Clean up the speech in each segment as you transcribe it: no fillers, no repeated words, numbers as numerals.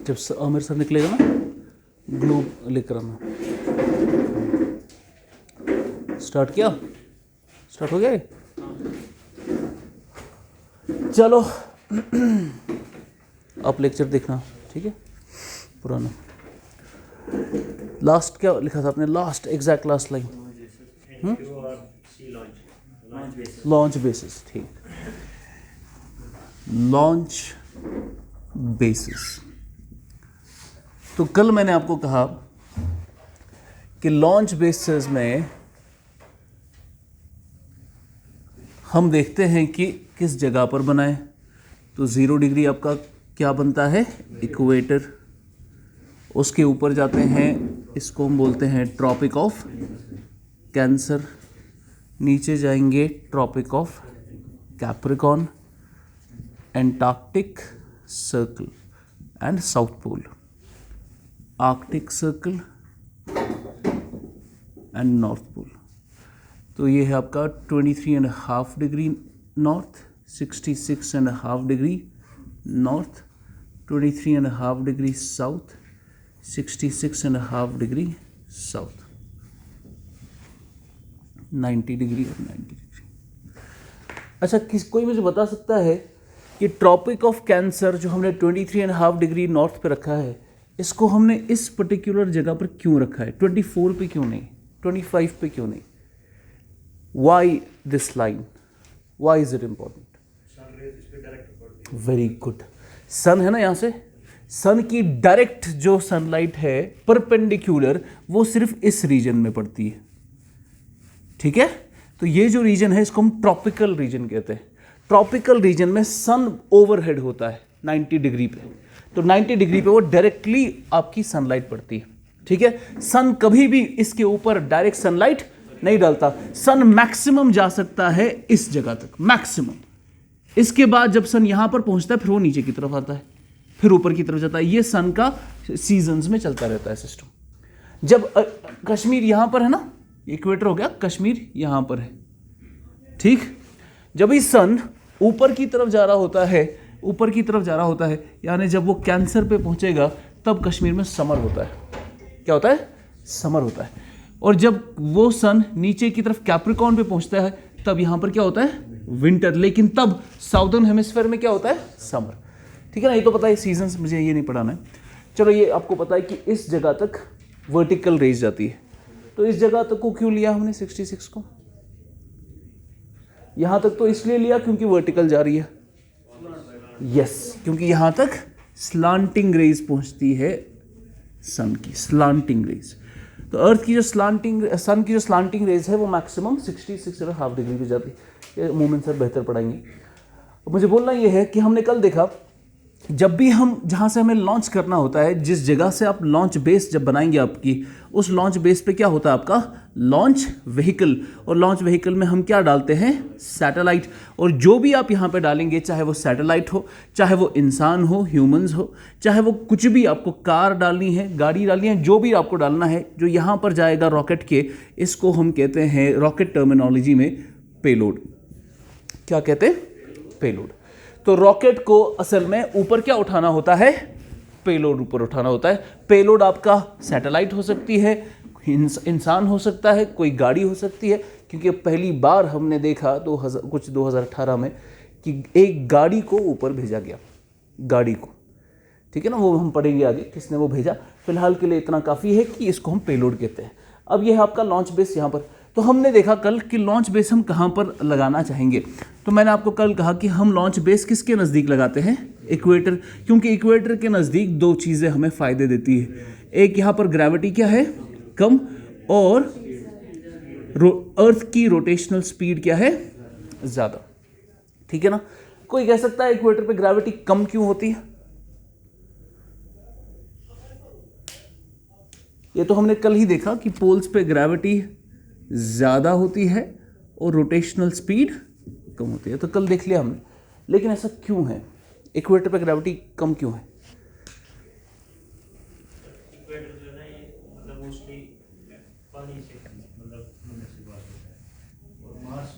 जब आमिर सर निकलेगा ना ग्लोब लेकर आना। स्टार्ट किया? स्टार्ट हो गया ये? चलो आप लेक्चर देखना, ठीक है? पुराना लास्ट क्या लिखा था आपने? Last exact last line launch basis, ठीक। Launch basis. तो कल मैंने आपको कहा कि लॉन्च बेसिस में हम देखते हैं कि किस जगह पर बनाए। तो 0 डिग्री आपका क्या बनता है? इक्वेटर। उसके ऊपर जाते हैं, इसको हम बोलते हैं ट्रॉपिक ऑफ कैंसर। नीचे जाएंगे tropic of Capricorn, Antarctic circle and south pole. Arctic circle and north pole. तो ये है आपका 23.5 degree north, 66.5 degree north, 23.5 degree south, 66.5 degree south, 90 degree और 90 डिग्री। अच्छा, कोई मुझे बता सकता है कि ट्रॉपिक ऑफ कैंसर जो हमने 23.5 डिग्री नॉर्थ पे रखा है, इसको हमने इस पर्टिकुलर जगह पर क्यों रखा है? 24 पे क्यों नहीं? 25 पे क्यों नहीं? Why this line? Why is it important? Very good. Sun है ना, यहां से सन की डायरेक्ट जो सनलाइट है परपेंडिकुलर, वो सिर्फ इस रीजन में पड़ती है, ठीक है? तो ये जो रीजन है इसको हम ट्रॉपिकल रीजन कहते हैं। ट्रॉपिकल रीजन में सन ओवरहेड होता है 90 डिग्री पे, तो 90 डिग्री पे वो डायरेक्टली आपकी सनलाइट पड़ती है, ठीक है? सन कभी भी इसके ऊपर डायरेक्ट सनलाइट नहीं डालता। सन मैक्सिमम जा सकता है इस जगह तक, मैक्सिमम। इसके बाद जब सन यहां पर पहुंचता है, फिर वो नीचे की तरफ आता है, फिर ऊपर की तरफ जाता है। ये सन का सीजन्स में चलता रहता है सिस्टम। जब कश्मीर यहां पर है ना, इक्वेटर हो गया, कश्मीर यहां पर है, ठीक? जब ये सन ऊपर की तरफ जा रहा होता है, ऊपर की तरफ जा रहा होता है, यानी जब वो कैंसर पे पहुंचेगा तब कश्मीर में समर होता है। क्या होता है? समर होता है। और जब वो सन नीचे की तरफ कैप्रिकॉर्न पे पहुंचता है, तब यहां पर क्या होता है? विंटर। लेकिन तब साउदर्न हेमिस्फीयर में क्या होता है? समर, ठीक है ना? ये तो पता है सीजन्स, मुझे ये नहीं पढ़ाना है। चलो, ये आपको पता है कि इस जगह तक वर्टिकल रेंज जाती है। तो इस जगह तक को क्यों लिया हमने 66 को? यहां तक तो इसलिए लिया क्योंकि वर्टिकल जा रही है। यस, क्योंकि यहां तक स्लांटिंग रेज पहुंचती है सन की, स्लांटिंग रेज। तो अर्थ की जो स्लांटिंग, सन की जो स्लांटिंग रेज है वो मैक्सिमम 66.5 डिग्री पे जाती है। ये मोमेंट सर बेहतर पढ़ाएंगे। मुझे बोलना ये है कि हमने कल देखा, जब भी हम जहाँ से हमें लॉन्च करना होता है, जिस जगह से आप लॉन्च बेस जब बनाएंगे आपकी, उस लॉन्च बेस पे क्या होता है? आपका लॉन्च व्हीकल। और लॉन्च व्हीकल में हम क्या डालते हैं? सैटेलाइट। और जो भी आप यहाँ पे डालेंगे, चाहे वो सैटेलाइट हो, चाहे वो इंसान हो, ह्यूमंस हो, चाहे वो कुछ भी, आपको कार डालनी है, गाड़ी डालनी है, जो भी आपको डालना है, जो यहाँ पर जाएगा रॉकेट के, इसको हम कहते हैं रॉकेट टर्मिनोलॉजी में पेलोड। क्या कहते हैं? पेलोड। तो रॉकेट को असल में ऊपर क्या उठाना होता है? पेलोड ऊपर उठाना होता है। पेलोड आपका सैटेलाइट हो सकती है, इंसान हो सकता है, कोई गाड़ी हो सकती है। क्योंकि पहली बार हमने देखा 2018 में कि एक गाड़ी को ऊपर भेजा गया, गाड़ी को, ठीक है ना? वो हम पढ़ेंगे आगे किसने वो भेजा। फिलहाल के लिए इतना काफ़ी है कि इसको हम पेलोड कहते हैं। अब ये है आपका लॉन्च बेस यहाँ पर। तो हमने देखा कल कि लॉन्च बेस हम कहाँ पर लगाना चाहेंगे। तो मैंने आपको कल कहा कि हम लॉन्च बेस किसके नज़दीक लगाते हैं? इक्वेटर। क्योंकि इक्वेटर के नज़दीक दो चीज़ें हमें फ़ायदे देती है। एक, यहाँ पर ग्रेविटी क्या है? कम, और अर्थ की रोटेशनल स्पीड क्या है? ज़्यादा, ठीक है ना? कोई कह सकता है इक्वेटर पे ग्रेविटी कम क्यों होती है? ये तो हमने कल ही देखा कि पोल्स पे ग्रेविटी ज़्यादा होती है और रोटेशनल स्पीड कम होती है, तो कल देख लिया हमने। लेकिन ऐसा क्यों है? इक्वेटर पे ग्रेविटी कम क्यों है? इक्वेटर जो है ना, ये मतलब मोस्टली पानी से मतलब होने से बात होता है, और मार्स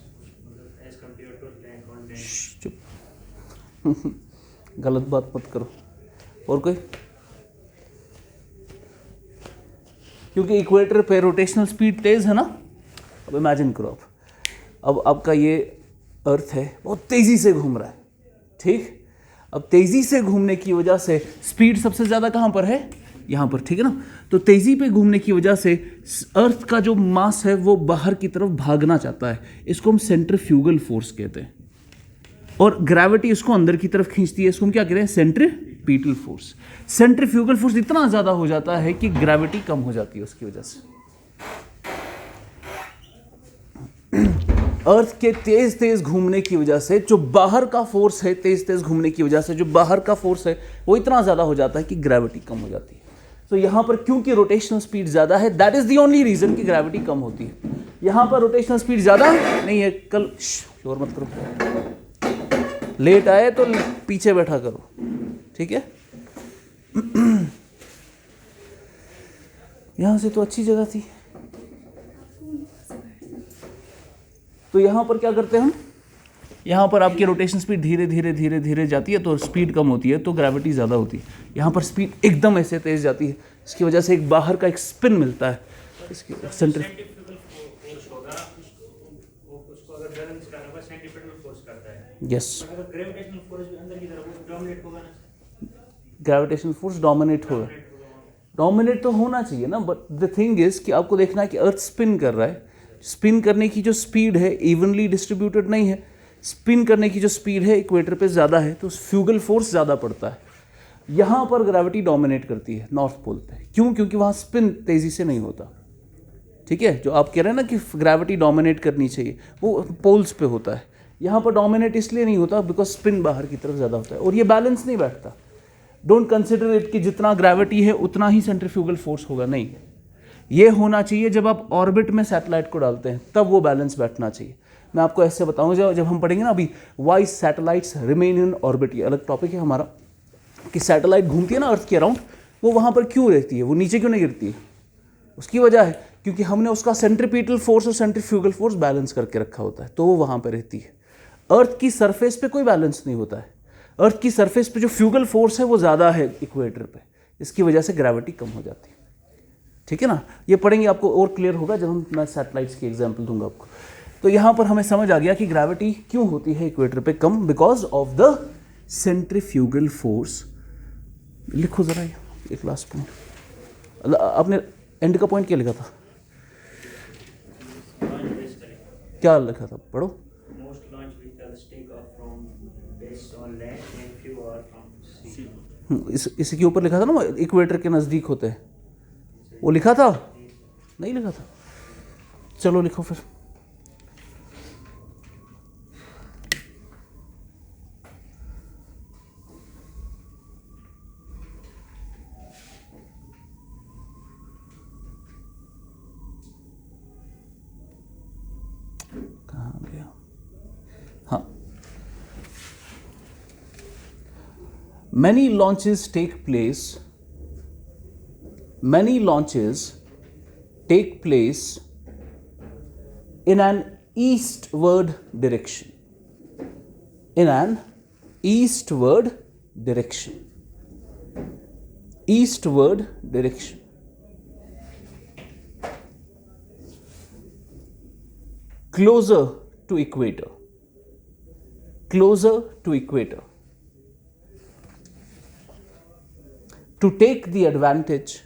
मतलब as compare to land continent. चुप गलत बात मत करो। और कोई? क्योंकि इक्वेटर पे रोटेशनल स्पीड तेज है ना। अब इमेजिन करो अब आपका ये अर्थ है बहुत तेजी से घूम रहा है, ठीक। अब तेजी से घूमने की वजह से स्पीड सबसे ज्यादा कहां पर है, यहां पर, ठीक है ना। तो तेजी पे घूमने की वजह से अर्थ का जो मास है वो बाहर की तरफ भागना चाहता है, इसको हम सेंट्रीफ्यूगल फोर्स कहते हैं। और ग्रेविटी इसको अंदर की तरफ खींचती है, इसको हम क्या कहते हैं, सेंट्रीपिटल फोर्स। सेंट्रीफ्यूगल फोर्स इतना ज्यादा हो जाता है कि ग्रेविटी कम हो जाती है उसकी वजह से। अर्थ के तेज तेज घूमने की वजह से जो बाहर का फोर्स है, तेज तेज घूमने की वजह से जो बाहर का फोर्स है वो इतना ज्यादा हो जाता है कि ग्रेविटी कम हो जाती है। तो यहां पर क्योंकि रोटेशनल स्पीड ज्यादा है, that is the only reason कि ग्रेविटी कम होती है। यहां पर रोटेशनल स्पीड ज्यादा नहीं है। कल शोर मत करो, लेट आए तो पीछे बैठा करो, ठीक है। यहां से तो अच्छी जगह थी। तो यहां पर क्या करते हैं हम, यहां पर आपकी रोटेशन स्पीड धीरे धीरे धीरे धीरे जाती है तो स्पीड कम होती है, तो ग्रेविटी ज़्यादा होती है। यहां पर स्पीड एकदम ऐसे तेज जाती है, इसकी वजह से एक बाहर का एक स्पिन मिलता है, इसकी सेंट्रीफ्यूगल फोर्स होगा, उसको अगर बैलेंस करना होगा सेंट्रीपिटल फोर्स करता है। यस, अगर ग्रेविटेशनल फोर्स भी अंदर की तरफ डोमिनेट होगा ना, ग्रेविटेशनल फोर्स डोमिनेट होगा। डोमिनेट तो होना चाहिए ना, बट द थिंग इज कि आपको देखना है कि अर्थ स्पिन कर रहा है। स्पिन करने की जो स्पीड है इवनली डिस्ट्रीब्यूटेड नहीं है, स्पिन करने की जो स्पीड है इक्वेटर पे ज़्यादा है, तो फ्यूगल फोर्स ज़्यादा पड़ता है। यहाँ पर ग्रेविटी डोमिनेट करती है नॉर्थ पोल पे। क्यों? क्योंकि वहाँ स्पिन तेज़ी से नहीं होता, ठीक है। जो आप कह रहे हैं ना कि ग्रेविटी डोमिनेट करनी चाहिए, वो पोल्स पे होता है। यहाँ पर डोमिनेट इसलिए नहीं होता बिकॉज स्पिन बाहर की तरफ ज़्यादा होता है और ये बैलेंस नहीं बैठता। डोंट कंसिडर इट कि जितना ग्रेविटी है उतना ही सेंट्रीफ्यूगल फोर्स होगा, नहीं। ये होना चाहिए जब आप ऑर्बिट में सैटेलाइट को डालते हैं, तब वो बैलेंस बैठना चाहिए। मैं आपको ऐसे बताऊंगा जब हम पढ़ेंगे ना अभी, why satellites remain in orbit, ये अलग टॉपिक है हमारा, कि सैटेलाइट घूमती है ना अर्थ के अराउंड, वो वहाँ पर क्यों रहती है, वो नीचे क्यों नहीं गिरती है। उसकी वजह है क्योंकि हमने उसका सेंट्रीपिटल फोर्स और सेंट्रीफ्यूगल फोर्स बैलेंस करके रखा होता है, तो वो वहाँ पर रहती है। अर्थ की सरफेस पे कोई बैलेंस नहीं होता है। अर्थ की सरफेस पे जो फ्यूगल फोर्स है वो ज़्यादा है इक्वेटर पे, इसकी वजह से ग्रेविटी कम हो जाती है, ठीक है ना। ये पढ़ेंगे, आपको और क्लियर होगा जब मैं सैटेलाइट्स की एग्जांपल दूंगा आपको। तो यहाँ पर हमें समझ आ गया कि ग्रेविटी क्यों होती है इक्वेटर पे कम, because of the centrifugal force. लिखो जरा ये एक लास्ट पॉइंट, आपने एंड का पॉइंट क्या लिखा था, क्या लिखा था, पढ़ो। Most launch vehicles take off from base on land and few are from sea. इसके ऊपर लिखा था ना इक्वेटर के नज़दीक होते हैं, वो लिखा था, नहीं लिखा था, चलो लिखो फिर। कहाँ गया, हाँ। Many launches take place in an eastward direction. Closer to equator. To take the advantage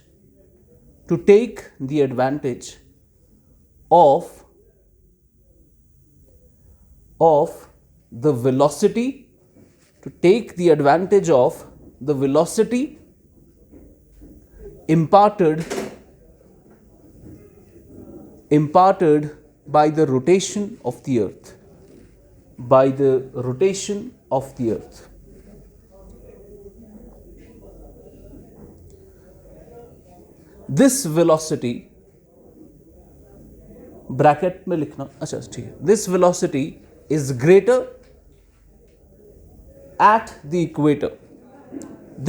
of the velocity, imparted by the rotation of the earth. This velocity, bracket में लिखना, अच्छा ठीक है, this velocity is greater at the equator.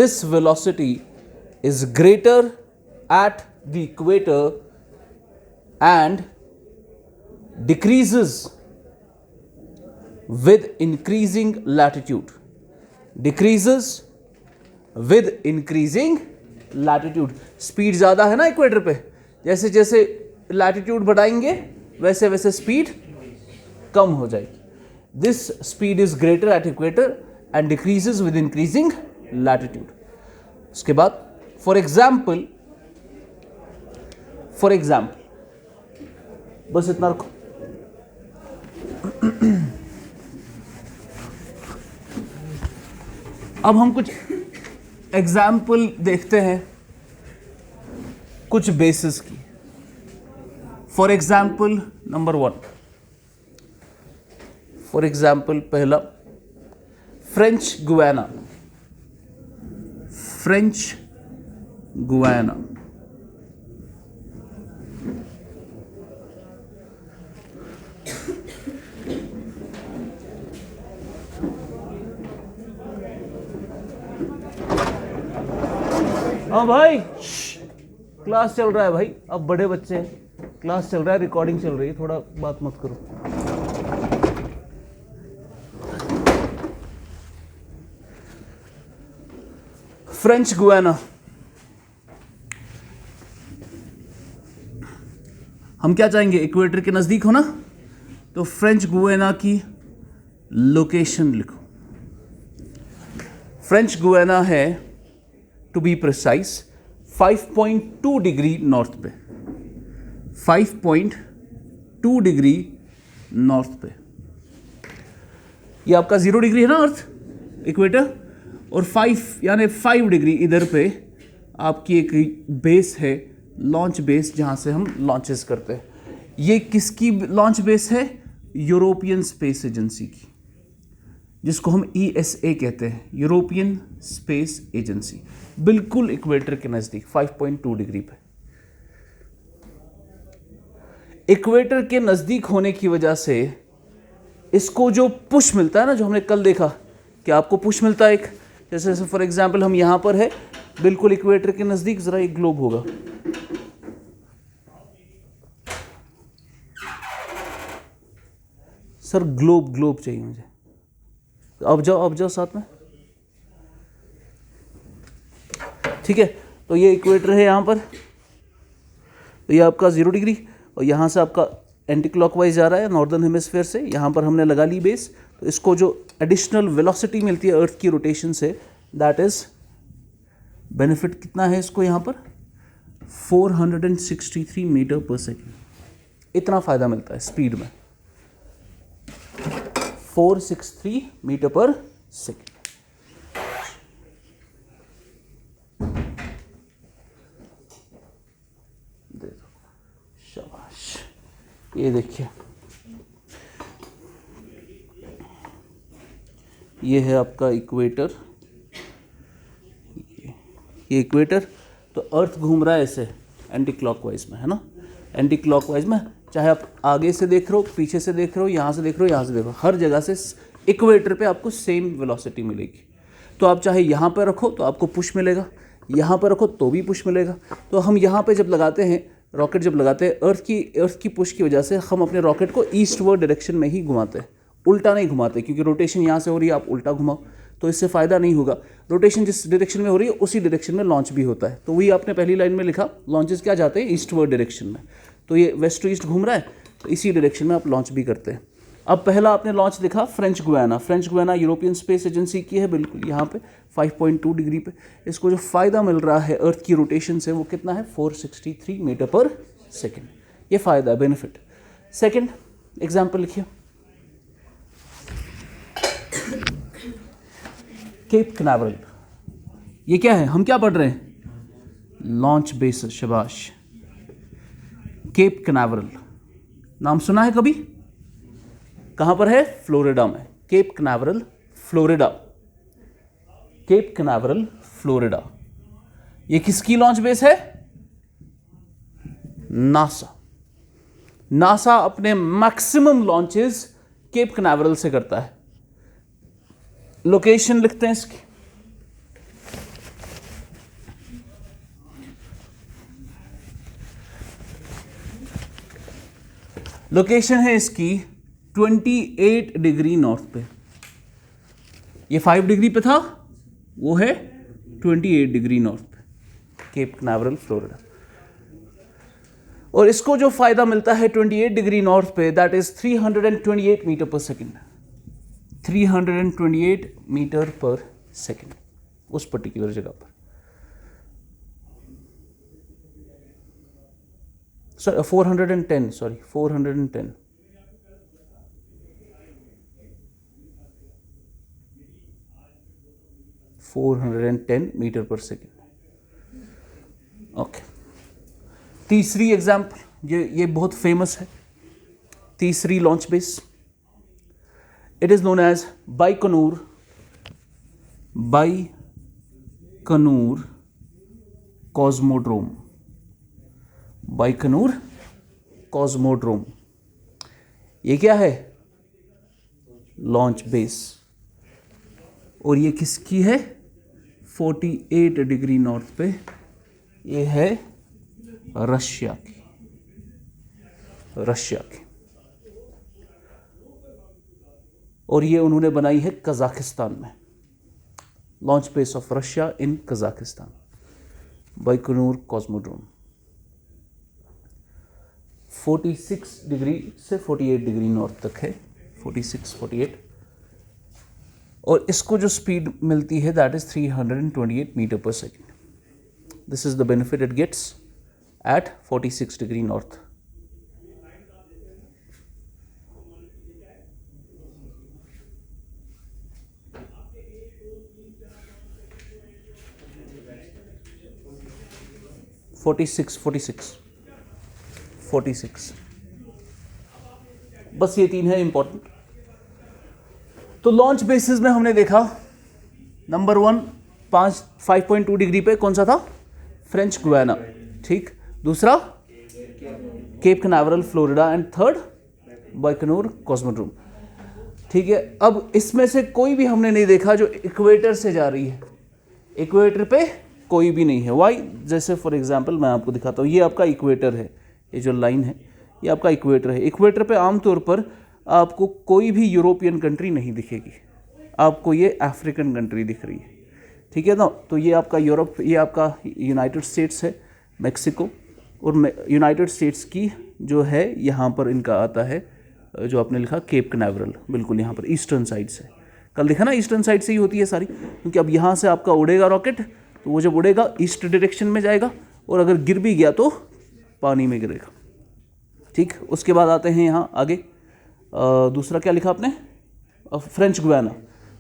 This velocity is greater at the equator and decreases with increasing latitude. Speed ज़्यादा है ना equator पे, जैसे जैसे लैटिट्यूड बढ़ाएंगे वैसे वैसे स्पीड कम हो जाएगी। This speed is greater at equator and decreases with increasing latitude. उसके बाद फॉर एग्जाम्पल बस इतना रखो। अब हम कुछ एग्जाम्पल देखते हैं कुछ बेसिस की। For example number 1, for example पहला फ्रेंच गुयाना। फ्रेंच गुयाना हाँ भाई, क्लास चल रहा है भाई, अब बड़े बच्चे हैं, क्लास चल रहा है, रिकॉर्डिंग चल रही है, थोड़ा बात मत करो। फ्रेंच गुयाना, हम क्या चाहेंगे, इक्वेटर के नजदीक हो ना, तो फ्रेंच गुयाना की लोकेशन लिखो। फ्रेंच गुयाना है to be precise 5.2 degree north पे, 5.2 डिग्री नॉर्थ पे। ये आपका 0 डिग्री है ना अर्थ इक्वेटर, और 5 यानी 5 डिग्री इधर पे आपकी एक बेस है, लॉन्च बेस, जहां से हम लॉन्चेस करते हैं। ये किसकी लॉन्च बेस है? यूरोपियन स्पेस एजेंसी की, जिसको हम ESA कहते हैं, यूरोपियन स्पेस एजेंसी, बिल्कुल इक्वेटर के नजदीक 5.2 डिग्री पे। इक्वेटर के नजदीक होने की वजह से इसको जो पुश मिलता है ना, जो हमने कल देखा कि आपको पुश मिलता है एक, जैसे फॉर एग्जांपल हम यहां पर है बिल्कुल इक्वेटर के नजदीक, जरा एक ग्लोब होगा, सर ग्लोब चाहिए मुझे, अब जाओ साथ में, ठीक है। तो ये इक्वेटर है यहाँ पर, तो ये आपका 0 डिग्री, और यहाँ से आपका एंटी क्लॉकवाइज जा रहा है नॉर्दर्न हेमिस्फीयर से, यहाँ पर हमने लगा ली बेस, तो इसको जो एडिशनल वेलोसिटी मिलती है अर्थ की रोटेशन से, दैट इज बेनिफिट कितना है इसको यहाँ पर 463 मीटर पर सेकेंड, इतना फायदा मिलता है स्पीड में, 463 मीटर पर सेकेंड। शाबाश, ये देखिए, ये है आपका इक्वेटर, ये इक्वेटर, तो अर्थ घूम रहा है ऐसे एंटी क्लॉकवाइज में, है ना, एंटी क्लॉकवाइज में, चाहे आप आगे से देख रहे हो, पीछे से देख रहे हो, यहाँ से देख रहे हो, यहाँ से देख रहे हो, हर जगह से इक्वेटर पे आपको सेम वेलोसिटी मिलेगी। तो आप चाहे यहाँ पर रखो तो आपको पुश मिलेगा, यहाँ पर रखो तो भी पुश मिलेगा। तो हम यहाँ पे जब लगाते हैं रॉकेट, जब लगाते हैं अर्थ की पुश की वजह से हम अपने रॉकेट को ईस्टवर्ड डायरेक्शन में ही घुमाते हैं, उल्टा नहीं घुमाते, क्योंकि रोटेशन यहाँ से हो रही है, आप उल्टा घुमाओ तो इससे फ़ायदा नहीं होगा। रोटेशन जिस डायरेक्शन में हो रही है उसी डायरेक्शन में लॉन्च भी होता है। तो वही आपने पहली लाइन में लिखा, लॉन्चेस क्या जाते हैं ईस्टवर्ड डायरेक्शन में, तो ये वेस्ट टू ईस्ट घूम रहा है, तो इसी डायरेक्शन में आप लॉन्च भी करते हैं। अब पहला आपने लॉन्च लिखा French Guiana, French Guiana European space agency की है, बिल्कुल यहाँ पे 5.2 डिग्री पे। इसको जो फ़ायदा मिल रहा है अर्थ की रोटेशन से वो कितना है 463 मीटर पर सेकेंड, ये फ़ायदा है, बेनिफिट। सेकेंड एग्जाम्पल लिखिए, केप कैनावरल। ये क्या है, हम क्या पढ़ रहे हैं, लॉन्च बेस, शाबाश। केप कैनावरल नाम सुना है कभी, कहां पर है, फ्लोरिडा में, cap Canaveral Florida, cap Canaveral Florida. ये किसकी लॉन्च बेस है, नासा। नासा अपने मैक्सिमम लॉन्चेस केप कैनावरल से करता है। लोकेशन लिखते हैं इसकी, लोकेशन है इसकी 28 डिग्री नॉर्थ पे। ये 5 डिग्री पे था, वो है 28 डिग्री नॉर्थ पे, केप कैनावरल फ्लोरिडा। और इसको जो फायदा मिलता है 28 डिग्री नॉर्थ पे, that is 328 metre per second, 328 metre per second उस पर्टिकुलर जगह पर। Sir 410, sorry 410, metre per second. Okay, तीसरी एग्जाम्पल, ये बहुत फेमस है, तीसरी launch base, it is known as Baikonur Cosmodrome, Baikonur Cosmodrome. ये क्या है? लॉन्च बेस, और ये किसकी है? 48 डिग्री नॉर्थ पे, ये है रशिया की, और ये उन्होंने बनाई है कजाकिस्तान में, launch base of Russia in Kazakhstan, Baikonur Cosmodrome. 46 degree से 48 डिग्री नॉर्थ तक है, 46, 48, और इसको जो स्पीड मिलती है that is 328 metre per second. This is the benefit it gets at 46 degree north. $46 बस ये तीन है इंपॉर्टेंट। तो लॉन्च बेसिस में हमने देखा नंबर 1 5.2 डिग्री पे कौन सा था? फ्रेंच गुयाना, ठीक। दूसरा Cape Canaveral Florida, and third Baikonur Cosmodrome, ठीक है। अब इसमें से कोई भी हमने नहीं देखा जो इक्वेटर से जा रही है, इक्वेटर पे कोई भी नहीं है। वाई? जैसे फॉर एग्जांपल मैं आपको दिखाता हूँ, ये आपका इक्वेटर है, ये जो लाइन है ये आपका इक्वेटर है। इक्वेटर पे आमतौर पर आपको कोई भी यूरोपियन कंट्री नहीं दिखेगी, आपको ये अफ्रीकन कंट्री दिख रही है, ठीक है ना। तो ये आपका यूरोप, ये आपका यूनाइटेड स्टेट्स है, मैक्सिको, और यूनाइटेड स्टेट्स की जो है यहाँ पर इनका आता है जो आपने लिखा केप कैनावरल, बिल्कुल यहाँ पर ईस्टर्न साइड से। कल देखा ना, ईस्टर्न साइड से ही होती है सारी, क्योंकि अब यहाँ से आपका उड़ेगा रॉकेट, तो वो जब उड़ेगा ईस्ट डायरेक्शन में जाएगा, और अगर गिर भी गया तो पानी में गिरेगा, ठीक। उसके बाद आते हैं यहाँ आगे, दूसरा क्या लिखा आपने? French Guiana,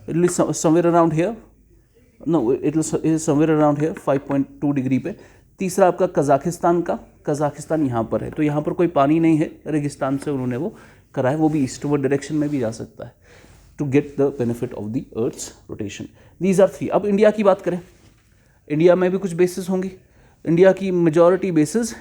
it will somewhere around here, no it will somewhere around here 5.2 degree पे। तीसरा आपका कजाकिस्तान का, कजाकिस्तान यहाँ पर है, तो यहाँ पर कोई पानी नहीं है, रेगिस्तान से उन्होंने वो करा है, वो भी ईस्टवर्ड डायरेक्शन में भी जा सकता है, to get the benefit of the earth's rotation. These are 3। अब इंडिया की बात करें, इंडिया में भी कुछ बेसिस होंगी। इंडिया की मेजॉरिटी बेसिस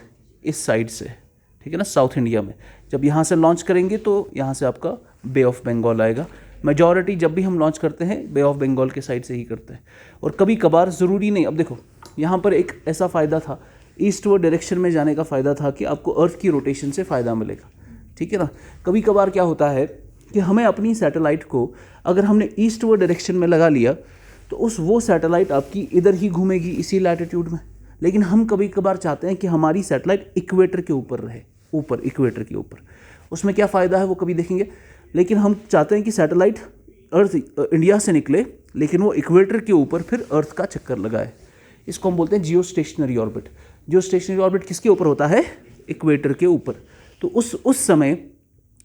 इस साइड से, ठीक है ना, साउथ इंडिया में। जब यहाँ से लॉन्च करेंगे तो यहाँ से आपका बे ऑफ बंगाल आएगा। मेजॉरिटी जब भी हम लॉन्च करते हैं बे ऑफ बंगाल के साइड से ही करते हैं, और कभी कभार ज़रूरी नहीं। अब देखो यहाँ पर एक ऐसा फ़ायदा था, ईस्टवर्ड डायरेक्शन में जाने का फ़ायदा था कि आपको अर्थ की रोटेशन से फ़ायदा मिलेगा, ठीक है ना। कभी कभार क्या होता है कि हमें अपनी सैटेलाइट को अगर हमने ईस्टवर्ड डायरेक्शन में लगा लिया तो वो सैटेलाइट आपकी इधर ही घूमेगी, इसी लैटिट्यूड में। लेकिन हम कभी कभार चाहते हैं कि हमारी सैटेलाइट इक्वेटर के ऊपर रहे, ऊपर इक्वेटर के ऊपर। उसमें क्या फ़ायदा है वो कभी देखेंगे। लेकिन हम चाहते हैं कि सैटेलाइट अर्थ इंडिया से निकले, लेकिन वो इक्वेटर के ऊपर फिर अर्थ का चक्कर लगाए। इसको हम बोलते हैं जियो स्टेशनरी ऑर्बिट। जियो स्टेशनरी ऑर्बिट किसके ऊपर होता है? इक्वेटर के ऊपर। तो उस समय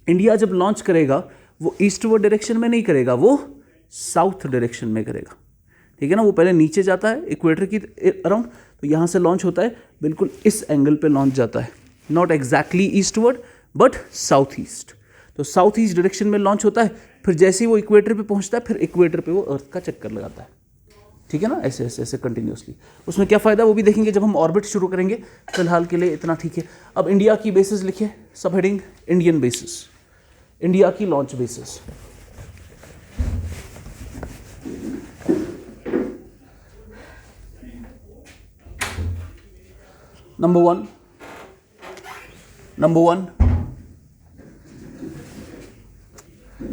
इंडिया जब लॉन्च करेगा वो ईस्टवर्ड डायरेक्शन में नहीं करेगा, वो साउथ डायरेक्शन में करेगा, ठीक है ना। वो पहले नीचे जाता है इक्वेटर की अराउंड, तो यहाँ से लॉन्च होता है, बिल्कुल इस एंगल पे लॉन्च जाता है, not exactly eastward but south east. तो साउथ ईस्ट डायरेक्शन में लॉन्च होता है, फिर जैसे ही वो इक्वेटर पे पहुँचता है फिर इक्वेटर पे वो अर्थ का चक्कर लगाता है, ठीक है ना, ऐसे ऐसे ऐसे कंटिन्यूसली। उसमें क्या फ़ायदा वो भी देखेंगे जब हम ऑर्बिट शुरू करेंगे। फिलहाल के लिए इतना ठीक है। अब इंडिया की बेसिस लिखिए, सब हेडिंग इंडियन बेसिस, इंडिया की launch basis. Number one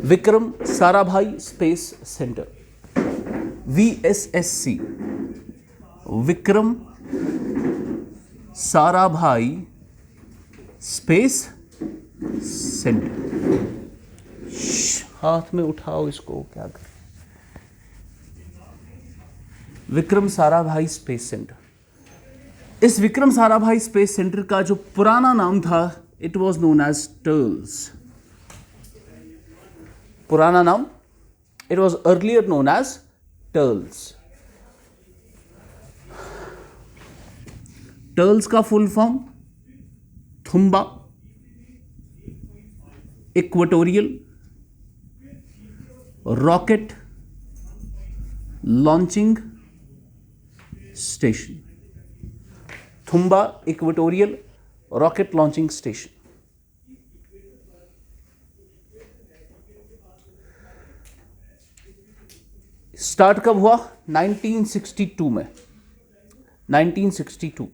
Vikram Sarabhai space centre, VSSC, Vikram Sarabhai space centre. हाथ में उठाओ इसको, क्या कर, विक्रम साराभाई स्पेस सेंटर। इस विक्रम साराभाई स्पेस सेंटर का जो पुराना नाम था, it was known as TERLS. पुराना नाम, it was earlier known as TERLS. TERLS का full form Thumba equatorial rocket launching station. Thumba equatorial rocket launching station. Start कब हुआ? 1962 में। 1962।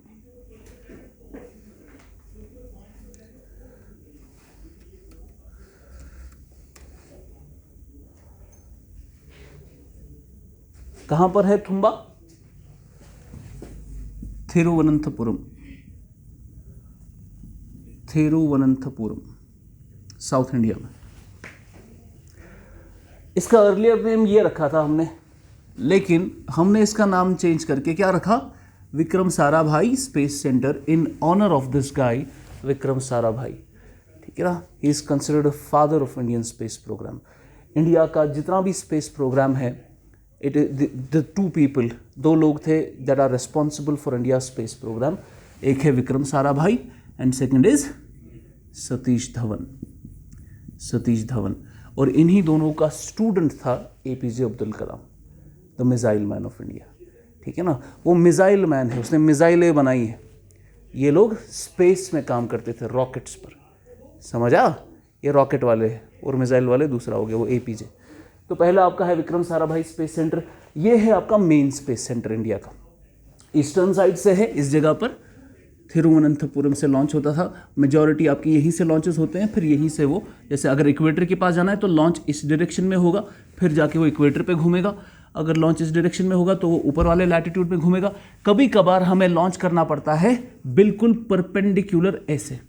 कहां पर है थुम्बा? थिरुवनंतपुरम। थिरुवनंतपुरम, साउथ इंडिया में। इसका अर्लियर नेम ये रखा था हमने, लेकिन हमने इसका नाम चेंज करके क्या रखा? Vikram Sarabhai space centre, in honour of this guy Vikram Sarabhai. ठीक है ना? He is considered father of Indian space programme. India का जितना भी स्पेस प्रोग्राम है, इट द टू पीपल, दो लोग थे that are responsible for India space programme. एक है Vikram Sarabhai and second is Satish Dhawan. Satish Dhawan. और इन्हीं दोनों का स्टूडेंट था APJ Abdul Kalam, the missile man of India. ठीक है ना? वो मिसाइल मैन है, उसने मिसाइलें बनाई हैं। ये लोग स्पेस में काम करते थे, रॉकेट्स पर। समझा? ये रॉकेट वाले हैं और मिसाइल वाले दूसरा हो गया, वो एपीजे। तो पहला आपका है विक्रम साराभाई स्पेस सेंटर। ये है आपका मेन स्पेस सेंटर इंडिया का। ईस्टर्न साइड से है, इस जगह पर थिरुवनंतपुरम से लॉन्च होता था। मेजॉरिटी आपकी यहीं से लॉन्चेस होते हैं, फिर यहीं से वो, जैसे अगर इक्वेटर के पास जाना है तो लॉन्च इस डायरेक्शन में होगा, फिर जाके वो इक्वेटर पे घूमेगा। अगर लॉन्च इस डायरेक्शन में होगा तो वो ऊपर वाले लैटिट्यूड में घूमेगा। कभी कभार हमें लॉन्च करना पड़ता है बिल्कुल परपेंडिकुलर ऐसे।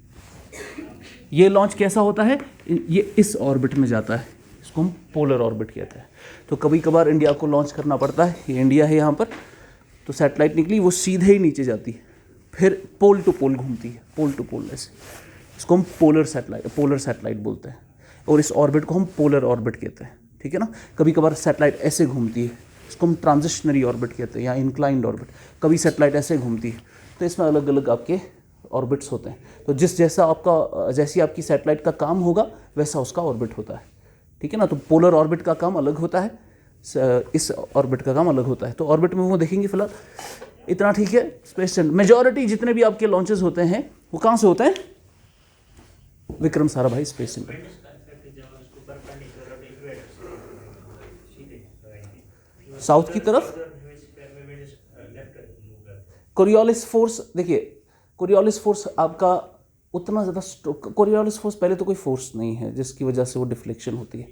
ये लॉन्च कैसा होता है? ये इस ऑर्बिट में जाता है, इसको हम पोलर ऑर्बिट कहते हैं। तो कभी कभार इंडिया को लॉन्च करना पड़ता है। ये इंडिया है यहाँ पर, तो सैटेलाइट निकली, वो सीधे ही नीचे जाती है, फिर पोल टू पोल घूमती है, पोल टू पोल ऐसे। इसको हम पोलर सैटेलाइट बोलते हैं, और इस ऑर्बिट को हम पोलर ऑर्बिट कहते हैं। ठीक है ना? कभी कभार सैटेलाइट ऐसे घूमती है, इसको हम ट्रांजिशनरी ऑर्बिट कहते हैं या इंक्लाइंड ऑर्बिट। कभी सैटेलाइट ऐसे घूमती है, तो इसमें अलग अलग आपके ऑर्बिट्स होते हैं। तो जैसी आपकी सैटेलाइट का काम होगा वैसा उसका ऑर्बिट होता है। ठीक है ना? तो पोलर ऑर्बिट का काम अलग होता है, इस ऑर्बिट का काम अलग होता है। तो ऑर्बिट में वो देखेंगे फिलहाल इतना। ठीक है? स्पेस सेंटर मेजॉरिटी जितने भी आपके लॉन्चेस होते हैं वो कहाँ से होते हैं? Vikram Sarabhai space centre. South की तरफ कोरियोलिस फोर्स, देखिए कोरियोलिस फोर्स आपका उतना ज़्यादा, कोरियोलिस फोर्स पहले तो कोई फोर्स नहीं है जिसकी वजह से वो डिफ्लेक्शन होती है।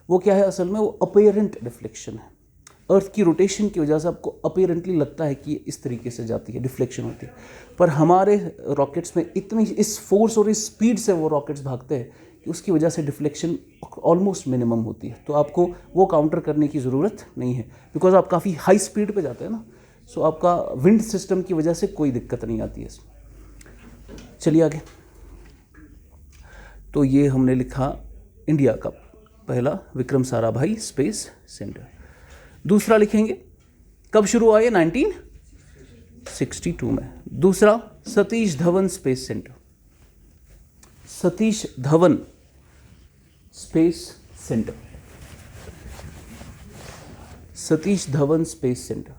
वो क्या है असल में? वो अपीयरेंट डिफ्लेक्शन है। अर्थ की रोटेशन की वजह से आपको अपीयरेंटली लगता है कि इस तरीके से जाती है, डिफ्लेक्शन होती है। पर हमारे रॉकेट्स में इतनी इस फोर्स और इस स्पीड से वो रॉकेट्स भागते हैं कि उसकी वजह से डिफ्लेक्शन ऑलमोस्ट मिनिमम होती है। तो आपको वो काउंटर करने की ज़रूरत नहीं है, बिकॉज आप काफ़ी हाई स्पीड पे जाते हैं ना। सो आपका विंड सिस्टम की वजह से कोई दिक्कत नहीं आती है इसमें। चलिए आगे। तो ये हमने लिखा इंडिया का पहला विक्रम साराभाई स्पेस सेंटर। दूसरा लिखेंगे कब शुरू हुआ? ये 1962 में। दूसरा Satish Dhawan space centre. Satish Dhawan space centre. Satish Dhawan space centre.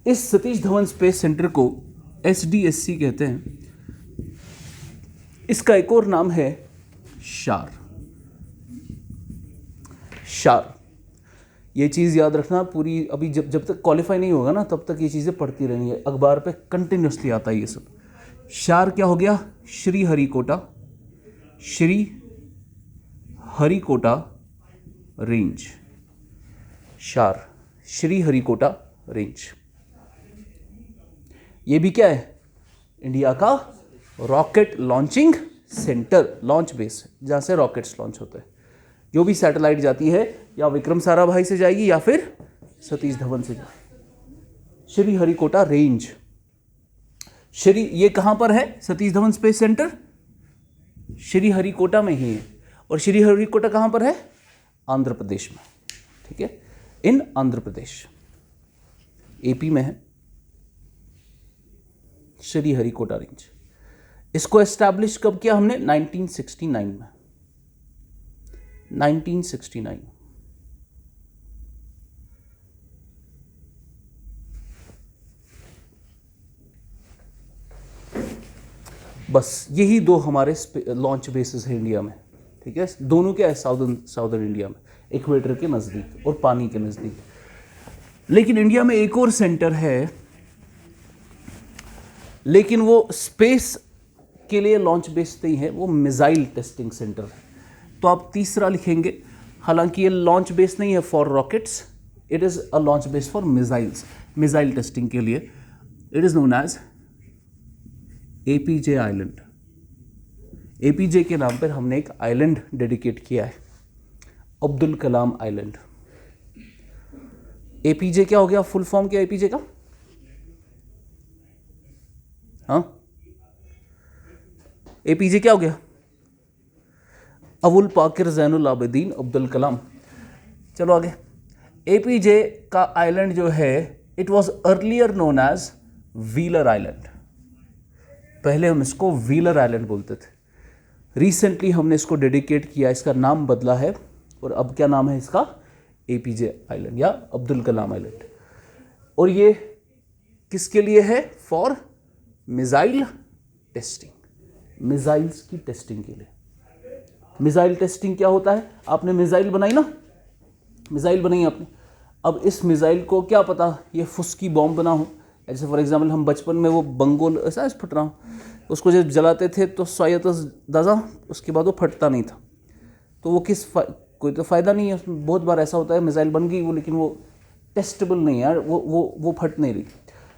इस सतीश धवन स्पेस सेंटर को SDSC कहते हैं। इसका एक और नाम है शार। शार, ये चीज़ याद रखना पूरी। अभी जब तक क्वालिफाई नहीं होगा ना, तब तक ये चीज़ें पढ़ती रहनी है। अखबार पे कंटिन्यूसली आता है ये सब। शार क्या हो गया? श्री हरिकोटा, श्री हरिकोटा रेंज। शार, श्री हरिकोटा रेंज। ये भी क्या है? इंडिया का rocket launching centre, launch base, जहाँ से रॉकेट्स लॉन्च होते हैं। जो भी सैटेलाइट जाती है या विक्रम साराभाई से जाएगी या फिर सतीश धवन से जाएगी। श्रीहरिकोटा रेंज, ये कहाँ पर है? सतीश धवन स्पेस सेंटर श्रीहरिकोटा में ही है। और श्रीहरिकोटा कहाँ पर है? आंध्र प्रदेश में, ठीक है, इन आंध्र प्रदेश, एपी में है श्रीहरिकोटा रेंज। इसको एस्टैब्लिश कब किया हमने? 1969 में, 1969। बस यही दो हमारे लॉन्च बेसिस है इंडिया में, ठीक है। दोनों क्या है? साउदर्न इंडिया में, इक्वेटर के नज़दीक और पानी के नज़दीक। लेकिन इंडिया में एक और सेंटर है, लेकिन वो स्पेस के लिए लॉन्च बेस नहीं है, वो मिसाइल टेस्टिंग सेंटर है। तो आप तीसरा लिखेंगे। हालांकि ये लॉन्च बेस नहीं है for rockets, it is a launch base for missiles, missile testing के लिए। It is known as APJ island. APJ के नाम पर हमने एक आइलैंड डेडिकेट किया है, अब्दुल कलाम आइलैंड। एपीजे क्या हो गया? फुल फॉर्म क्या एपीजे का? हाँ, एपीजे क्या हो गया? अबुल पाकिर ज़ैनुल आबिदीन अब्दुल कलाम। चलो आगे। एपीजे का आइलैंड जो है, it was earlier known as Wheeler island. पहले हम इसको व्हीलर आइलैंड बोलते थे। रिसेंटली हमने इसको डेडिकेट किया, इसका नाम बदला है और अब क्या नाम है इसका? एपीजे आइलैंड या अब्दुल कलाम आइलैंड। और ये किसके लिए है? फॉर मिसाइल टेस्टिंग, मिसाइल्स की टेस्टिंग के लिए। मिसाइल टेस्टिंग क्या होता है? आपने मिसाइल बनाई ना, मिसाइल बनाई आपने, अब इस मिसाइल को क्या पता ये फुसकी बॉम्ब बना हो। जैसे फॉर एग्जांपल हम बचपन में वो बंगोल ऐसा फट रहा हूँ, उसको जब जलाते थे तो स्वायत्त दादा, उसके बाद वो फटता नहीं था। तो वो कोई तो फ़ायदा नहीं है उसमें। बहुत बार ऐसा होता है मिसाइल बन गई वो, लेकिन वो टेस्टेबल नहीं है यार, वो फट नहीं रही।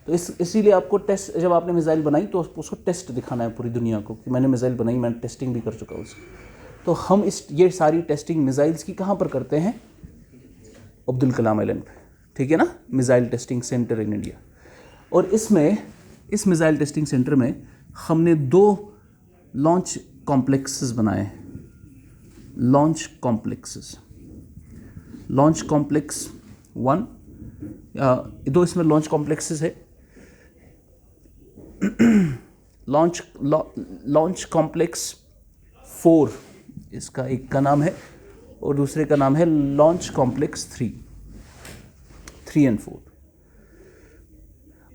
तो इसीलिए आपको टेस्ट, जब आपने मिसाइल बनाई तो उसको टेस्ट दिखाना है पूरी दुनिया को कि मैंने मिसाइल बनाई, मैंने टेस्टिंग भी कर चुका हूँ उसकी। तो हम ये सारी टेस्टिंग मिसाइल्स की कहाँ पर करते हैं? अब्दुल कलाम आइलैंड पे, ठीक है ना, missile testing centre in India. और इसमें, इस मिसाइल टेस्टिंग सेंटर में हमने 2 लॉन्च कॉम्प्लेक्सेस बनाए हैं। लॉन्च कॉम्प्लेक्सेस, लॉन्च कॉम्प्लेक्स 1, 2 इसमें लॉन्च कॉम्प्लेक्सेस है। लॉन्च कॉम्प्लेक्स 4 इसका एक का नाम है और दूसरे का नाम है लॉन्च कॉम्प्लेक्स 3 एंड 4।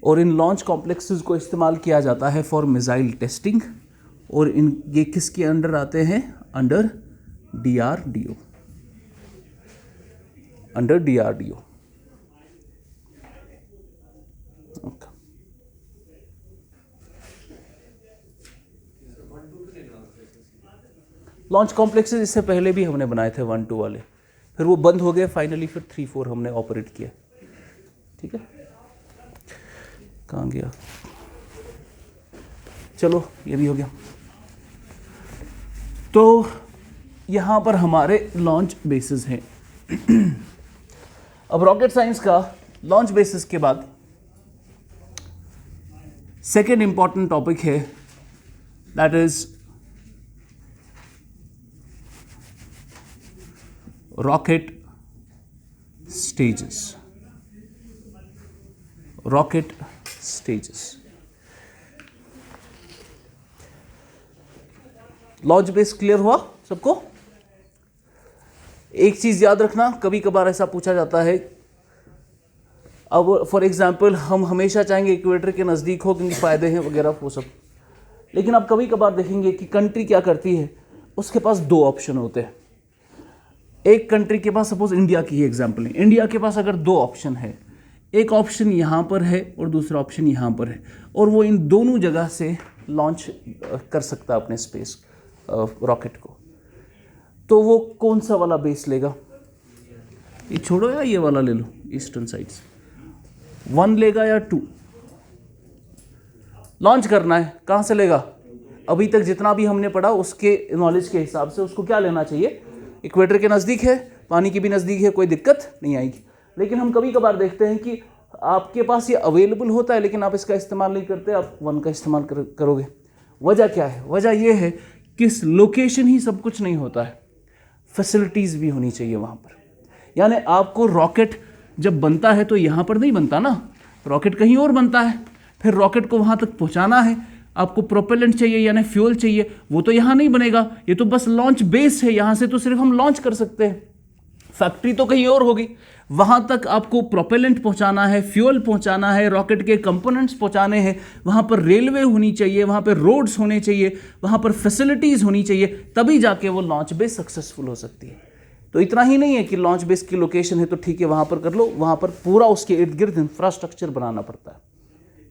और इन लॉन्च कॉम्प्लेक्सेस को इस्तेमाल किया जाता है फॉर मिसाइल टेस्टिंग। और ये किसके अंडर आते हैं? Under DRDO, under DRDO। Launch complexes इससे पहले भी हमने बनाए थे 1, 2 वाले, फिर वो बंद हो गए फाइनली, फिर 3, 4 हमने ऑपरेट किया, ठीक है। कहाँ गया? चलो ये भी हो गया। तो यहाँ पर हमारे लॉन्च बेसिस हैं। अब रॉकेट साइंस का लॉन्च बेसिस के बाद सेकेंड इंपॉर्टेंट टॉपिक है, that is rocket stages. Rocket stages, launch base clear हुआ सबको? एक चीज याद रखना, कभी कभार ऐसा पूछा जाता है, अब फॉर एग्जाम्पल हम हमेशा चाहेंगे इक्वेटर के नज़दीक हो क्योंकि फ़ायदे हैं वगैरह वो सब, लेकिन आप कभी कभार देखेंगे कि कंट्री क्या करती है, उसके पास 2 ऑप्शन होते हैं। एक कंट्री के पास, सपोज इंडिया की ही एग्जाम्पल है, इंडिया के पास अगर 2 ऑप्शन है, एक ऑप्शन यहाँ पर है और दूसरा ऑप्शन यहाँ पर है, और वो इन दोनों जगह से लॉन्च कर सकता है अपने स्पेस रॉकेट को, तो वो कौन सा वाला बेस लेगा? ये छोड़ो या ये वाला ले लो, ईस्टर्न साइड से 1 लेगा या 2? लॉन्च करना है, कहाँ से लेगा? अभी तक जितना भी हमने पढ़ा उसके नॉलेज के हिसाब से उसको क्या लेना चाहिए? इक्वेटर के नज़दीक है, पानी के भी नज़दीक है, कोई दिक्कत नहीं आएगी। लेकिन हम कभी कभार देखते हैं कि आपके पास ये अवेलेबल होता है लेकिन आप इसका इस्तेमाल नहीं करते, आप वन का इस्तेमाल करोगे। वजह क्या है? वजह ये है कि लोकेशन ही सब कुछ नहीं होता है, फैसिलिटीज़ भी होनी चाहिए वहाँ पर। यानी आपको रॉकेट जब बनता है तो यहाँ पर नहीं बनता ना, रॉकेट कहीं और बनता है, फिर रॉकेट को वहाँ तक पहुँचाना है, आपको प्रोपेलेंट चाहिए यानी फ्यूल चाहिए, वो तो यहाँ नहीं बनेगा, ये तो बस लॉन्च बेस है, यहाँ से तो सिर्फ हम लॉन्च कर सकते हैं, फैक्ट्री तो कहीं और होगी, वहाँ तक आपको प्रोपेलेंट पहुँचाना है, फ्यूल पहुँचाना है, रॉकेट के कंपोनेंट्स पहुँचाने हैं, वहाँ पर रेलवे होनी चाहिए, वहाँ पर रोड्स होने चाहिए, वहाँ पर फैसिलिटीज़ होनी चाहिए, तभी जाके वो लॉन्च बेस सक्सेसफुल हो सकती है। तो इतना ही नहीं है कि लॉन्च बेस की लोकेशन है तो ठीक है वहाँ पर कर लो, वहाँ पर पूरा उसके इर्द गिर्द इंफ्रास्ट्रक्चर बनाना पड़ता है,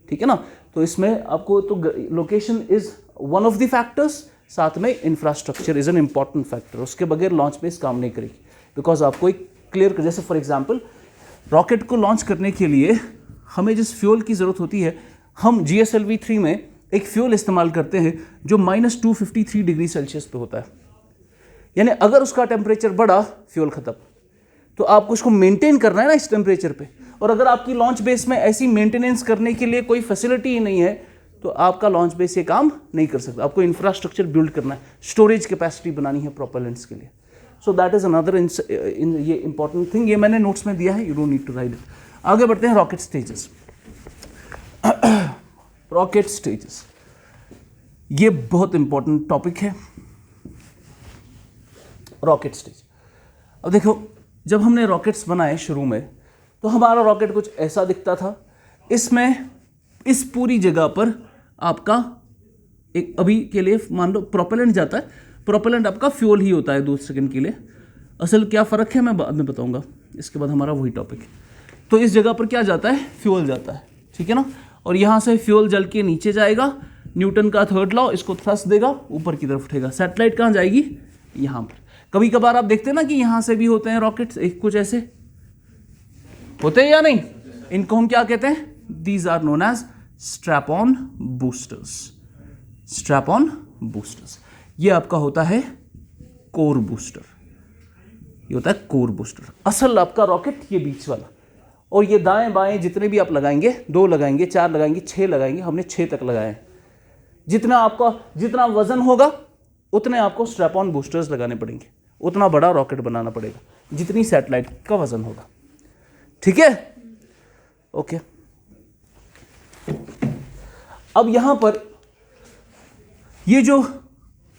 ठीक है ना। तो इसमें आपको तो location is one of the factors, साथ में infrastructure is an important factor, उसके बगैर लॉन्च बेस काम नहीं करेगी। बिकॉज आपको एक क्लियर, जैसे फॉर एग्जांपल रॉकेट को लॉन्च करने के लिए हमें जिस फ्यूल की ज़रूरत होती है, हम GSLV-3 में एक फ्यूल इस्तेमाल करते हैं जो -253 डिग्री सेल्सियस पे होता है। यानी अगर उसका टेम्परेचर बढ़ा, फ्यूल ख़त्म। तो आपको उसको मेंटेन करना है ना इस टेम्परेचर पे, और अगर आपकी लॉन्च बेस में ऐसी मेंटेनेंस करने के लिए कोई फैसिलिटी ही नहीं है तो आपका लॉन्च बेस ये काम नहीं कर सकता। आपको इंफ्रास्ट्रक्चर बिल्ड करना है, स्टोरेज कैपेसिटी बनानी है प्रोपेलेंट्स के लिए। सो दैट इज़ अनदर ये इंपॉर्टेंट थिंग, ये मैंने नोट्स में दिया है, you don't need to write it. आगे बढ़ते हैं, रॉकेट स्टेजेस। रॉकेट स्टेजेस ये बहुत इंपॉर्टेंट टॉपिक है, रॉकेट स्टेज। अब देखो, जब हमने रॉकेट्स बनाए शुरू में तो हमारा रॉकेट कुछ ऐसा दिखता था। इसमें इस पूरी जगह पर आपका एक अभी के लिए मान लो प्रोपेलेंट जाता है, प्रोपेलेंट आपका फ्यूल ही होता है 2 सेकंड के लिए। असल क्या फ़र्क है मैं बाद में बताऊंगा, इसके बाद हमारा वही टॉपिक है। तो इस जगह पर क्या जाता है? फ्यूल जाता है, ठीक है ना। और यहाँ से फ्यूल जल के नीचे जाएगा, न्यूटन का थर्ड लॉ इसको थ्रस्ट देगा, ऊपर की तरफ उठेगा। सैटेलाइट कहाँ जाएगी? यहाँ पर। कभी कभार आप देखते हैं ना कि यहाँ से भी होते हैं रॉकेट्स, एक कुछ ऐसे होते हैं या नहीं? इनको हम क्या कहते हैं? These are known as strap on boosters. Strap on boosters, ये आपका होता है कोर बूस्टर, ये होता है कोर बूस्टर। असल आपका रॉकेट ये बीच वाला, और ये दाएं बाएं जितने भी आप लगाएंगे, 2 लगाएंगे, 4 लगाएंगे, 6 लगाएंगे, हमने 6 तक लगाए। जितना वजन होगा उतने आपको स्ट्रैप ऑन बूस्टर्स लगाने पड़ेंगे, उतना बड़ा रॉकेट बनाना पड़ेगा जितनी सैटेलाइट का वजन होगा, ठीक है? ओके। अब यहां पर ये जो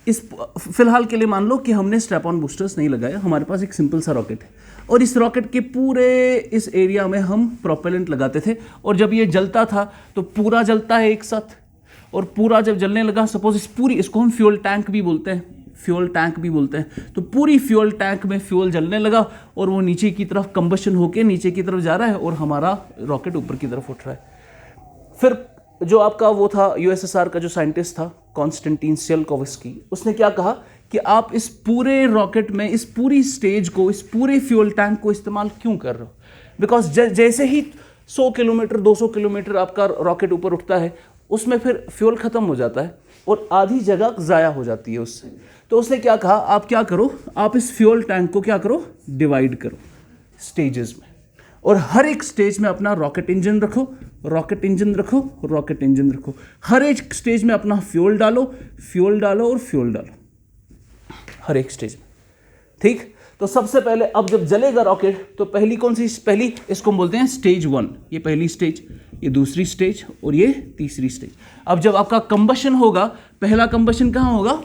इस फिलहाल के लिए मान लो कि हमने स्ट्रैप ऑन बूस्टर्स नहीं लगाया, हमारे पास एक सिंपल सा रॉकेट है, और इस रॉकेट के पूरे इस एरिया में हम प्रोपेलेंट लगाते थे, और जब ये जलता था तो पूरा जलता है एक साथ, और पूरा जब जलने लगा, सपोज इसको हम फ्यूल टैंक भी बोलते हैं, फ्यूल टैंक भी बोलते हैं। तो पूरी फ्यूल टैंक में फ्यूल जलने लगा और वो नीचे की तरफ कंबशन होके नीचे की तरफ जा रहा है और हमारा रॉकेट ऊपर की तरफ उठ रहा है। फिर जो आपका वो था USSR का जो साइंटिस्ट था कॉन्स्टेंटिन tsiolkovsky, उसने क्या कहा कि आप इस पूरे रॉकेट में इस पूरी स्टेज को, इस पूरे फ्यूल टैंक को इस्तेमाल क्यों कर रहे हो? बिकॉज जैसे ही 100 किलोमीटर 200 किलोमीटर आपका रॉकेट ऊपर उठता है, उसमें फिर फ्यूल ख़त्म हो जाता है और आधी जगह ज़ाया हो जाती है उससे। तो उसने क्या कहा, आप क्या करो, आप इस फ्यूल टैंक को क्या करो, डिवाइड करो स्टेजेस में, और हर एक स्टेज में अपना रॉकेट इंजन रखो, रॉकेट इंजन रखो, रॉकेट इंजन रखो। हर एक स्टेज में अपना फ्यूल डालो, फ्यूल डालो और फ्यूल डालो, हर एक स्टेज में, ठीक। तो सबसे पहले अब जब जलेगा रॉकेट तो पहली कौन सी? पहली इसको हम बोलते हैं स्टेज 1, ये पहली स्टेज, ये दूसरी स्टेज और ये तीसरी स्टेज। अब जब आपका कंबशन होगा, पहला कंबशन कहाँ होगा?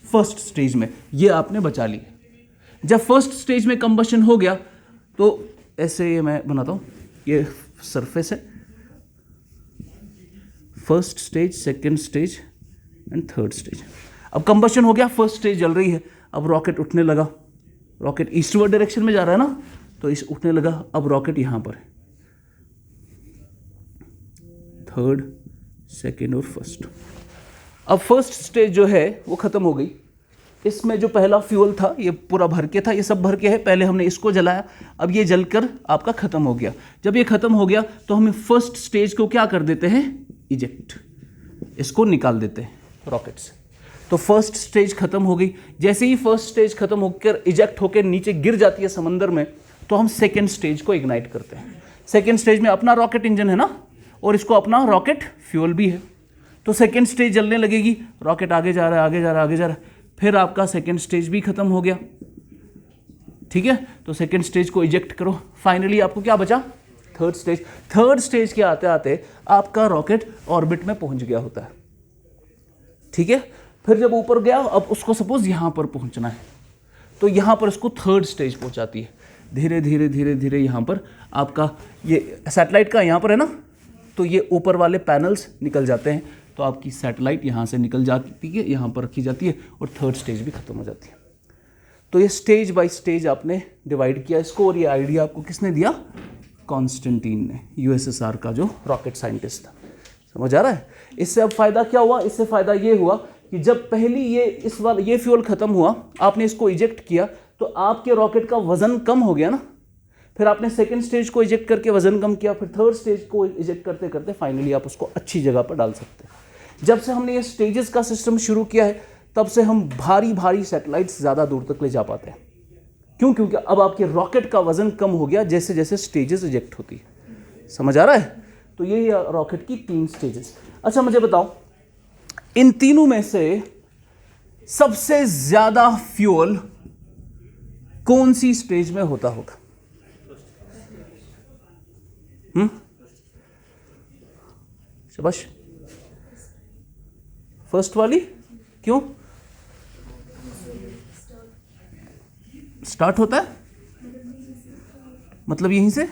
फर्स्ट स्टेज में, ये आपने बचा लिया। जब फर्स्ट स्टेज में कंबशन हो गया तो ऐसे ये मैं बनाता हूँ, ये सरफेस है, first stage, second stage and third stage. अब कंबशन हो गया, फर्स्ट स्टेज जल रही है, अब रॉकेट उठने लगा, रॉकेट ईस्टवर्ड डायरेक्शन में जा रहा है ना, तो इस उठने लगा। अब रॉकेट यहाँ पर है, थर्ड, सेकेंड और फर्स्ट। अब फर्स्ट स्टेज जो है वो ख़त्म हो गई। इसमें जो पहला फ्यूल था ये पूरा भर के था, ये सब भर के है, पहले हमने इसको जलाया, अब ये जलकर आपका ख़त्म हो गया। जब ये ख़त्म हो गया तो हम फर्स्ट स्टेज को क्या कर देते हैं? इजेक्ट। इसको निकाल देते हैं रॉकेट से। तो फर्स्ट स्टेज खत्म हो गई। जैसे ही फर्स्ट स्टेज खत्म होकर इजेक्ट होकर नीचे गिर जाती है समंदर में, तो हम सेकेंड स्टेज को इग्नाइट करते हैं। सेकेंड स्टेज में अपना रॉकेट इंजन है ना, और इसको अपना रॉकेट फ्यूल भी है। तो सेकेंड स्टेज जलने लगेगी, रॉकेट आगे जा रहा है, आगे जा रहा है, आगे जा रहा है, फिर आपका सेकेंड स्टेज भी खत्म हो गया। ठीक है, तो सेकेंड स्टेज को इजेक्ट करो, फाइनली आपको क्या बचा? Third stage. थर्ड स्टेज के आते आते आपका रॉकेट ऑर्बिट में पहुंच गया होता है। ठीक है, फिर जब ऊपर गया, अब उसको सपोज यहां पर पहुंचना है, तो यहां पर उसको थर्ड स्टेज पहुंचाती है। धीरे धीरे धीरे धीरे यहां पर आपका ये सैटेलाइट का यहां पर है ना, तो ये ऊपर वाले पैनल्स निकल जाते हैं, तो आपकी सैटेलाइट यहां से निकल जाती है, यहां पर रखी जाती है, और थर्ड स्टेज भी खत्म हो जाती है। तो ये स्टेज बाय स्टेज आपने डिवाइड किया इसको, और ये आइडिया आपको किसने दिया? कॉन्स्टेंटीन ने, यूएसएसआर का जो रॉकेट साइंटिस्ट था। समझ आ रहा है? इससे अब फायदा क्या हुआ? इससे फायदा ये हुआ कि जब पहली ये फ्यूल खत्म हुआ, आपने इसको इजेक्ट किया, तो आपके रॉकेट का वजन कम हो गया ना। फिर आपने सेकंड स्टेज को इजेक्ट करके वजन कम किया, फिर थर्ड स्टेज को इजेक्ट करते करते फाइनली आप उसको अच्छी जगह पर डाल सकते हैं। जब से हमने ये स्टेजेस का सिस्टम शुरू किया है, तब से हम भारी भारी सैटेलाइट्स ज़्यादा दूर तक ले जा पाते हैं। क्यों? क्योंकि अब आपके रॉकेट का वजन कम हो गया जैसे जैसे स्टेजेस इजेक्ट होती है। समझ आ रहा है? तो यही रॉकेट की 3 स्टेजेस। अच्छा मुझे बताओ, इन तीनों में से सबसे ज्यादा फ्यूल कौन सी स्टेज में होता होगा? शाबाश, फर्स्ट वाली। क्यों? स्टार्ट होता है मतलब यहीं से।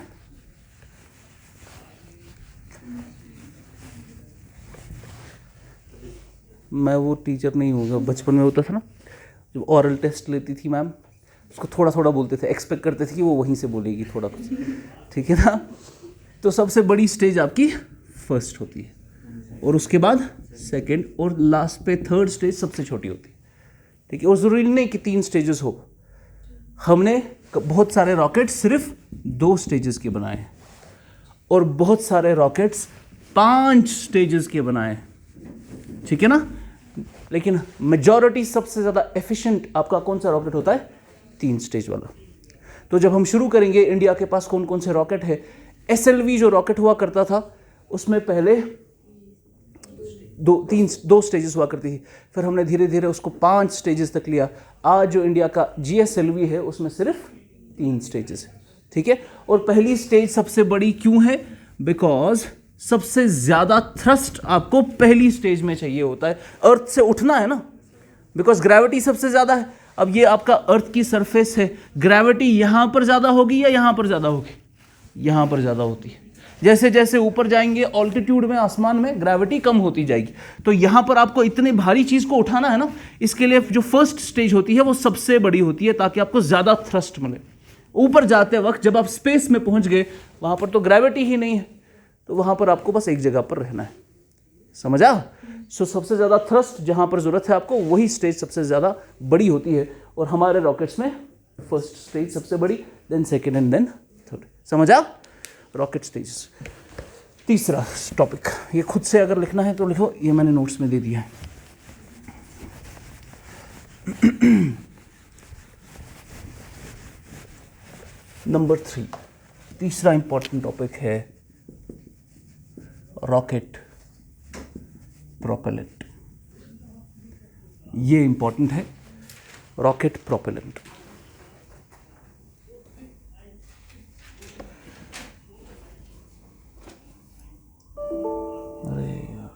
मैं वो टीचर नहीं होगा, बचपन में होता था ना, जब ऑरल टेस्ट लेती थी मैम, उसको थोड़ा थोड़ा बोलते थे, एक्सपेक्ट करते थे कि वो वहीं से बोलेगी थोड़ा कुछ। ठीक है ना? तो सबसे बड़ी स्टेज आपकी फर्स्ट होती है, और उसके बाद सेकंड, और लास्ट पे थर्ड स्टेज सबसे छोटी होती है। ठीक है, और ज़रूरी नहीं कि 3 स्टेजेस हो। हमने बहुत सारे रॉकेट्स सिर्फ 2 स्टेजेस के बनाए हैं, और बहुत सारे रॉकेट्स 5 स्टेजेस के बनाए हैं। ठीक है ना? लेकिन मेजॉरिटी सबसे ज़्यादा एफिशिएंट आपका कौन सा रॉकेट होता है? 3 स्टेज वाला। तो जब हम शुरू करेंगे, इंडिया के पास कौन कौन से रॉकेट है? SLV जो रॉकेट हुआ करता था, उसमें पहले 2 स्टेजेस हुआ करती थी, फिर हमने धीरे धीरे उसको 5 स्टेजेस तक लिया। आज जो इंडिया का GSLV है, उसमें सिर्फ 3 स्टेजेस है। ठीक है, और पहली स्टेज सबसे बड़ी क्यों है? बिकॉज सबसे ज्यादा थ्रस्ट आपको पहली स्टेज में चाहिए होता है। अर्थ से उठना है ना, बिकॉज ग्रेविटी सबसे ज्यादा है। अब ये आपका अर्थ की सरफेस है, ग्रेविटी यहां पर ज्यादा होगी या यहां पर ज्यादा होगी? यहां पर ज्यादा होती है। जैसे जैसे ऊपर जाएंगे ऑल्टीट्यूड में, आसमान में, ग्रेविटी कम होती जाएगी। तो यहां पर आपको इतने भारी चीज को उठाना है ना, इसके लिए जो फर्स्ट स्टेज होती है वो सबसे बड़ी होती है, ताकि आपको ज्यादा थ्रस्ट मिले। ऊपर जाते वक्त जब आप स्पेस में पहुंच गए, वहां पर तो ग्रेविटी ही नहीं है, तो वहां पर आपको बस एक जगह पर रहना है। समझा? सो सबसे ज्यादा थ्रस्ट जहां पर जरूरत है आपको, वही स्टेज सबसे ज्यादा बड़ी होती है। और हमारे रॉकेट्स में फर्स्ट स्टेज सबसे बड़ी, then second and then third. समझा? Rocket stage. तीसरा टॉपिक, ये खुद से अगर लिखना है तो लिखो, ये मैंने नोट्स में दे दिया है। नंबर 3, तीसरा इंपॉर्टेंट टॉपिक है रॉकेट प्रोपेलेंट। ये इंपॉर्टेंट है, रॉकेट प्रोपेलेंट। अरे यार,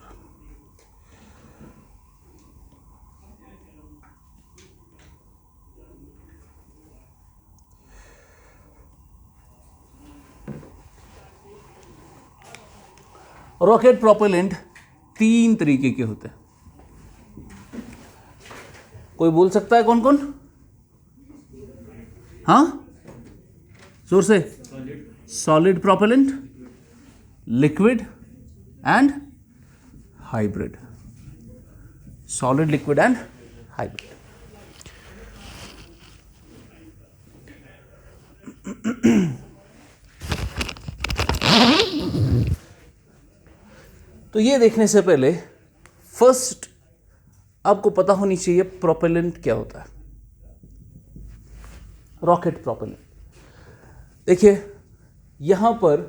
रॉकेट प्रोपेलेंट 3 तरीके के होते हैं। कोई बोल सकता है कौन कौन? हाँ, जोर से। Solid propellant, liquid and hybrid. Solid, liquid and hybrid. तो ये देखने से पहले फर्स्ट आपको पता होनी चाहिए प्रोपेलेंट क्या होता है, रॉकेट प्रोपेलेंट। देखिए यहां पर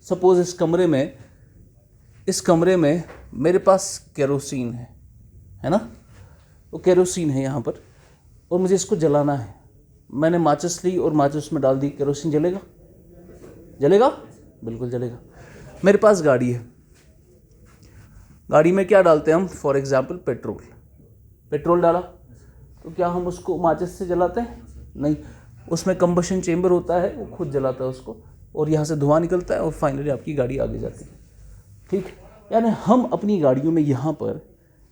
सपोज इस कमरे में मेरे पास केरोसिन है ना, वो केरोसिन है यहां पर और मुझे इसको जलाना है। मैंने माचिस ली और माचिस में डाल दी, केरोसिन जलेगा? जलेगा? बिल्कुल जलेगा। मेरे पास गाड़ी है, गाड़ी में क्या डालते हैं हम? फॉर एग्जाम्पल पेट्रोल डाला तो क्या हम उसको माचिस से जलाते हैं? नहीं, उसमें कंबशन चेंबर होता है, वो खुद जलाता है उसको और यहाँ से धुआं निकलता है और फाइनली आपकी गाड़ी आगे जाती है। ठीक, यानी हम अपनी गाड़ियों में यहाँ पर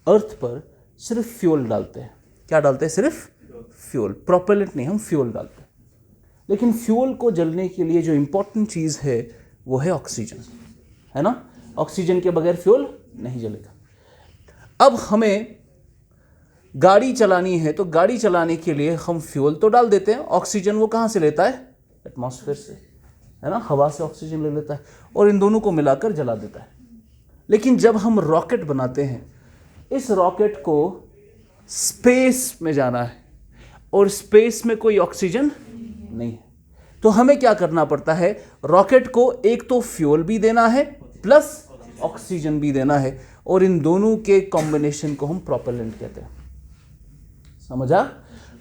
अर्थ पर सिर्फ फ्यूल डालते हैं। क्या डालते हैं? सिर्फ फ्यूल, प्रोपेलेंट नहीं, हम फ्यूल डालते हैं। लेकिन फ्यूल को जलने के लिए जो इम्पोर्टेंट चीज़ है वो है ऑक्सीजन, है ना। ऑक्सीजन के बगैर फ्यूल नहीं जलेगा। अब हमें गाड़ी चलानी है तो गाड़ी चलाने के लिए हम फ्यूल तो डाल देते हैं, ऑक्सीजन वो कहाँ से लेता है? एटमॉस्फेयर से, है ना, हवा से ऑक्सीजन ले लेता है और इन दोनों को मिलाकर जला देता है। लेकिन जब हम रॉकेट बनाते हैं, इस रॉकेट को स्पेस में जाना है और स्पेस में कोई ऑक्सीजन नहीं है, तो हमें क्या करना पड़ता है? रॉकेट को एक तो फ्यूल भी देना है प्लस ऑक्सीजन भी देना है और इन दोनों के कॉम्बिनेशन को हम प्रोपेलेंट कहते हैं। समझा?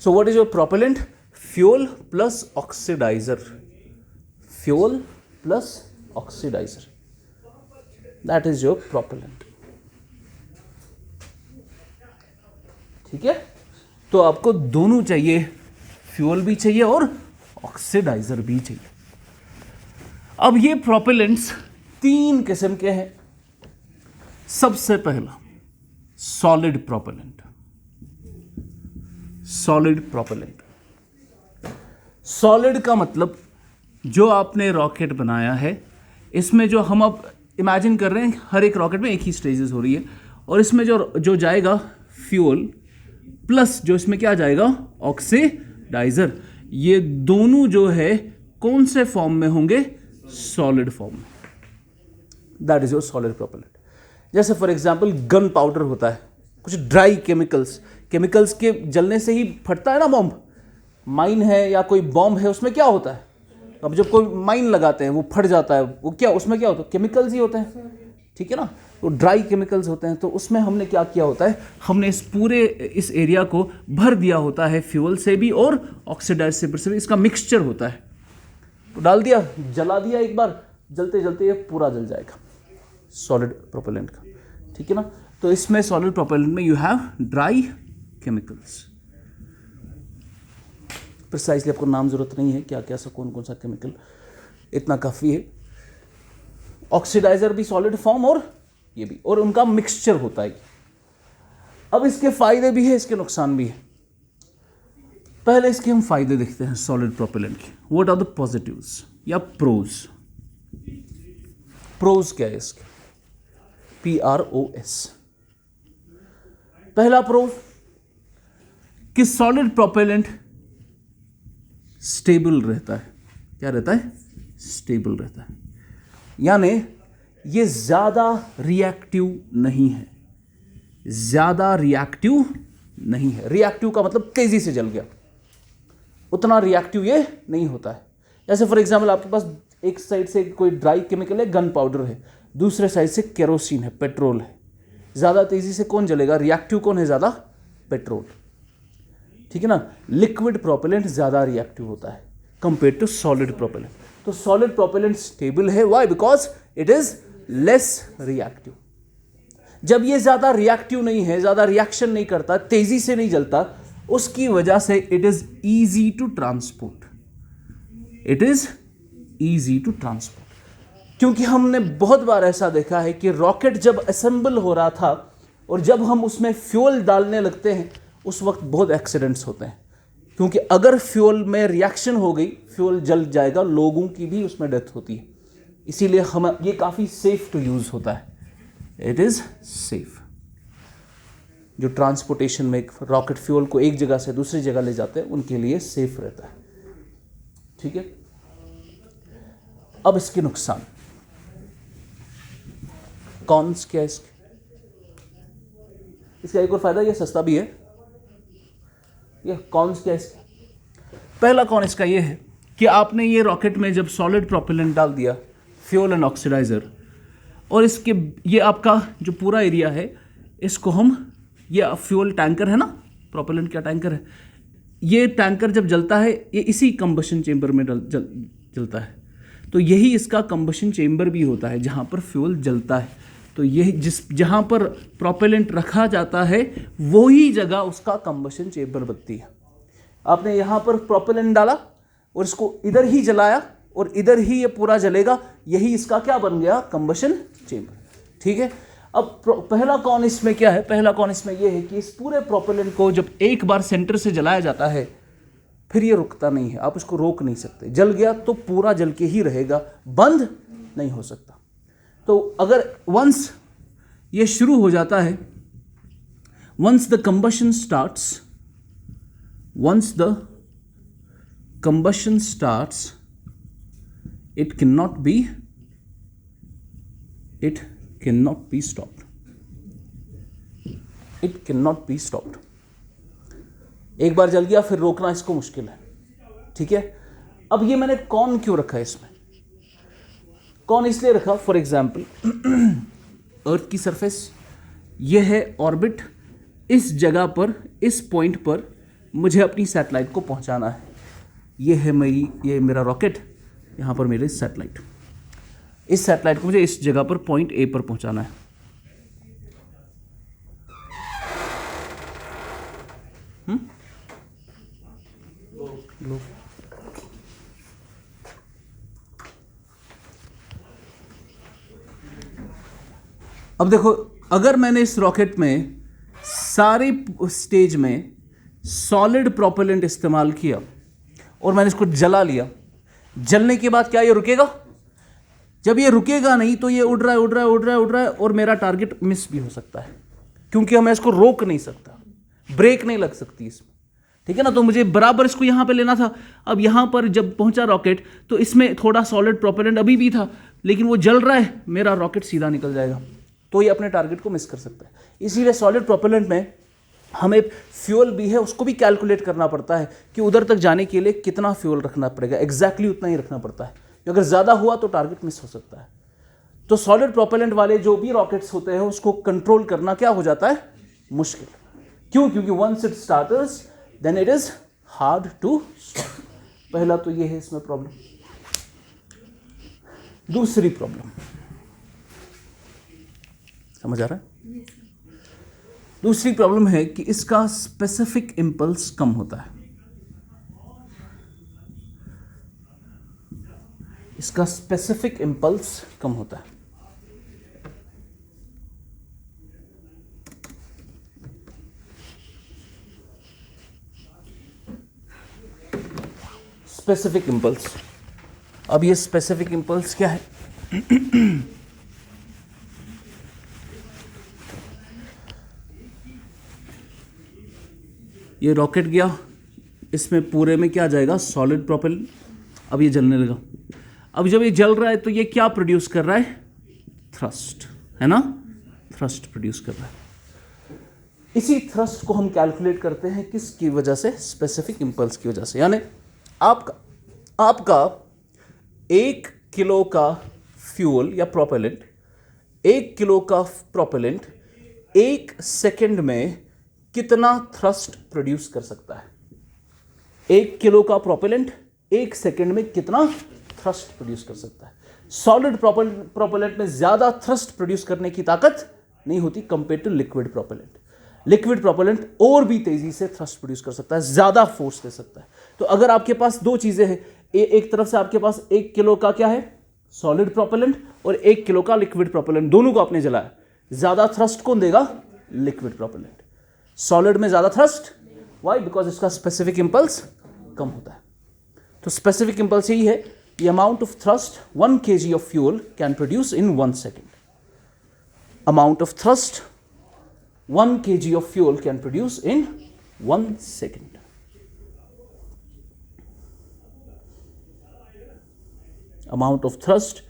So what is your propellant? Fuel plus oxidiser, fuel plus oxidiser, that is your propellant. ठीक है, तो आपको दोनों चाहिए, फ्यूल भी चाहिए और ऑक्सीडाइजर भी चाहिए। अब ये प्रोपेलेंट्स 3 किस्म के हैं। सबसे पहला सॉलिड प्रोपेलेंट। सॉलिड का मतलब जो आपने रॉकेट बनाया है, इसमें जो हम अब इमेजिन कर रहे हैं, हर एक रॉकेट में एक ही स्टेजेस हो रही है और इसमें जो जाएगा फ्यूल प्लस जो इसमें क्या जाएगा? ऑक्सीडाइजर। ये दोनों जो है कौन से फॉर्म में होंगे? सॉलिड फॉर्म में। That is your solid propellant. जैसे फॉर एग्जांपल गन पाउडर होता है, कुछ ड्राई केमिकल्स के जलने से ही फटता है ना बॉम्ब। माइन है या कोई बॉम्ब है, उसमें क्या होता है? अब जब कोई माइन लगाते हैं वो फट जाता है, वो क्या, उसमें क्या होता है? केमिकल्स ही होते हैं, ठीक है ना। तो ड्राई केमिकल्स होते हैं, तो उसमें हमने क्या किया होता है? हमने इस एरिया को भर दिया होता है फ्यूल से भी और ऑक्सीडाइजर से भी, इसका मिक्सचर होता है। तो डाल दिया, जला दिया एक बार, जलते जलते ये पूरा जल जाएगा सॉलिड प्रोपेलेंट का, ठीक है ना। तो इसमें सॉलिड प्रोपेलेंट में you have dry chemicals. Precisely आपको नाम जरूरत नहीं है क्या क्या सा कौन कौन सा केमिकल, इतना काफ़ी है। ऑक्सीडाइजर भी सॉलिड फॉर्म और ये भी, और उनका मिक्सचर होता है। अब इसके फायदे भी है, इसके नुकसान भी है। पहले इसके हम फायदे देखते हैं सॉलिड प्रोपेलेंट के। व्हाट आर द पॉजिटिव्स या प्रोज? प्रोज क्या है इसके? PROS। पहला प्रोज कि सॉलिड प्रोपेलेंट स्टेबल रहता है। क्या रहता है? स्टेबल रहता है, यानी ये ज्यादा रिएक्टिव नहीं है। ज्यादा रिएक्टिव नहीं है। रिएक्टिव का मतलब तेजी से जल गया, उतना रिएक्टिव ये नहीं होता है। जैसे फॉर एग्जाम्पल आपके पास एक साइड से कोई ड्राई केमिकल है, गन पाउडर है, दूसरे साइड से केरोसिन है, पेट्रोल है। ज़्यादा तेज़ी से कौन जलेगा? रिएक्टिव कौन है ज़्यादा? पेट्रोल, ठीक है ना। लिक्विड प्रोपेलेंट ज़्यादा रिएक्टिव होता है कंपेयर टू सॉलिड प्रोपेलेंट। तो सॉलिड प्रोपेलेंट स्टेबल है, why? Because it is less reactive. जब ये ज़्यादा रिएक्टिव नहीं है, ज़्यादा रिएक्शन नहीं करता, तेज़ी से नहीं जलता, उसकी वजह से it is easy to transport. It is easy to transport, क्योंकि हमने बहुत बार ऐसा देखा है कि रॉकेट जब असेंबल हो रहा था और जब हम उसमें फ्यूल डालने लगते हैं, उस वक्त बहुत एक्सीडेंट्स होते हैं, क्योंकि अगर फ्यूल में रिएक्शन हो गई, फ्यूल जल जाएगा, लोगों की भी उसमें डेथ होती है। इसीलिए हम ये काफ़ी सेफ टू यूज़ होता है। It is safe. जो ट्रांसपोर्टेशन में रॉकेट फ्यूल को एक जगह से दूसरी जगह ले जाते हैं, उनके लिए सेफ रहता है, ठीक है। अब इसके नुकसान, कॉन्स क्या है इसके? इसका एक और फायदा, ये सस्ता भी है। ये कॉन्स क्या है इसके? पहला कॉन इसका ये है कि आपने ये रॉकेट में जब सॉलिड प्रोपेलेंट डाल दिया, फ्यूल एंड ऑक्सीडाइजर, और इसके ये आपका जो पूरा एरिया है इसको हम, ये फ्यूल टैंकर है ना, प्रोपेलेंट का टैंकर है, ये टैंकर जब जलता है ये इसी कंबशन चेंबर में जलता है। तो यही इसका कंबशन चेंबर भी होता है जहाँ पर फ्यूल जलता है। तो यही जहाँ पर प्रोपेलेंट रखा जाता है वही जगह उसका कंबशन चेंबर बनती है। आपने यहाँ पर प्रोपेलेंट डाला और इसको इधर ही जलाया और इधर ही ये पूरा जलेगा, यही इसका क्या बन गया? Combustion chamber. ठीक है। अब पहला कौन इसमें क्या है? पहला कौन इसमें ये है कि इस पूरे प्रोपेलेंट को जब एक बार सेंटर से जलाया जाता है फिर ये रुकता नहीं है, आप इसको रोक नहीं सकते। जल गया तो पूरा जल के ही रहेगा, बंद नहीं हो सकता। तो अगर वंस ये शुरू हो जाता है, once the combustion starts, once the combustion starts, it cannot be stopped. It cannot be stopped. एक बार जल गया फिर रोकना इसको मुश्किल है। ठीक है। अब ये मैंने कौन क्यों रखा है इसमें? कौन इसलिए रखा, फॉर एग्जाम्पल अर्थ की सरफेस ये है ऑर्बिट, इस जगह पर, इस पॉइंट पर मुझे अपनी सैटेलाइट को पहुंचाना है। ये है ये मेरा रॉकेट, यहाँ पर मेरे सैटेलाइट, इस सैटेलाइट को मुझे इस जगह पर पॉइंट ए पर पहुंचाना है। अब देखो, अगर मैंने इस रॉकेट में सारे स्टेज में सॉलिड प्रोपेलेंट इस्तेमाल किया और मैंने इसको जला लिया, जलने के बाद क्या ये रुकेगा? जब ये रुकेगा नहीं तो ये उड़ रहा है और मेरा टारगेट मिस भी हो सकता है, क्योंकि मैं इसको रोक नहीं सकता, ब्रेक नहीं लग सकती इसमें। ठीक है ना। तो मुझे बराबर इसको यहाँ पे लेना था। अब यहाँ पर जब पहुँचा रॉकेट तो इसमें थोड़ा सॉलिड प्रोपेलेंट अभी भी था, लेकिन वो जल रहा है, मेरा रॉकेट सीधा निकल जाएगा, तो ये अपने टारगेट को मिस कर सकता है। इसीलिए सॉलिड प्रोपेलेंट में हमें फ्यूल भी है, उसको भी कैलकुलेट करना पड़ता है कि उधर तक जाने के लिए कितना फ्यूल रखना पड़ेगा, एग्जैक्टली उतना ही रखना पड़ता है। अगर ज़्यादा हुआ तो टारगेट मिस हो सकता है। तो सॉलिड प्रोपेलेंट वाले जो भी रॉकेट्स होते हैं उसको कंट्रोल करना क्या हो जाता है? मुश्किल। क्यों? क्योंकि once it starts then it is hard to stop. पहला तो ये है इसमें प्रॉब्लम। दूसरी प्रॉब्लम समझ आ रहा है? दूसरी प्रॉब्लम है कि इसका स्पेसिफिक इंपल्स कम होता है। इसका स्पेसिफिक इंपल्स कम होता है। स्पेसिफिक इंपल्स, अब ये स्पेसिफिक इंपल्स क्या है? ये रॉकेट गया, इसमें पूरे में क्या जाएगा? Solid propellant. अब ये जलने लगा। अब जब ये जल रहा है तो ये क्या प्रोड्यूस कर रहा है? थ्रस्ट, है ना? थ्रस्ट प्रोड्यूस कर रहा है। इसी थ्रस्ट को हम कैलकुलेट करते हैं किसकी वजह से? स्पेसिफिक इंपल्स की वजह से। यानी आपका 1 किलो का फ्यूल या प्रोपेलेंट, 1 किलो का प्रोपेलेंट 1 सेकेंड में कितना थ्रस्ट प्रोड्यूस कर सकता है? 1 किलो का प्रोपेलेंट 1 सेकेंड में कितना थ्रस्ट प्रोड्यूस कर सकता है? सॉलिड प्रोपेलेंट में ज्यादा थ्रस्ट प्रोड्यूस करने की ताकत नहीं होती compare to liquid propellant. Liquid propellant और भी तेजी से थ्रस्ट प्रोड्यूस कर सकता है, ज्यादा फोर्स दे सकता है। तो अगर आपके पास दो चीजें हैं, एक तरफ से आपके पास 1 किलो का क्या है? सॉलिड प्रोपेलेंट, और 1 किलो का लिक्विड प्रोपेलेंट, दोनों को आपने जलाया, ज्यादा थ्रस्ट कौन देगा? Liquid propellant. सॉलिड में ज्यादा थ्रस्ट, व्हाई? बिकॉज इसका स्पेसिफिक इंपल्स कम होता है। तो स्पेसिफिक इंपल्स यही है, the amount of thrust 1 kg of fuel can produce in 1 second. Amount of thrust 1 kg of fuel can produce in 1 second. Amount of thrust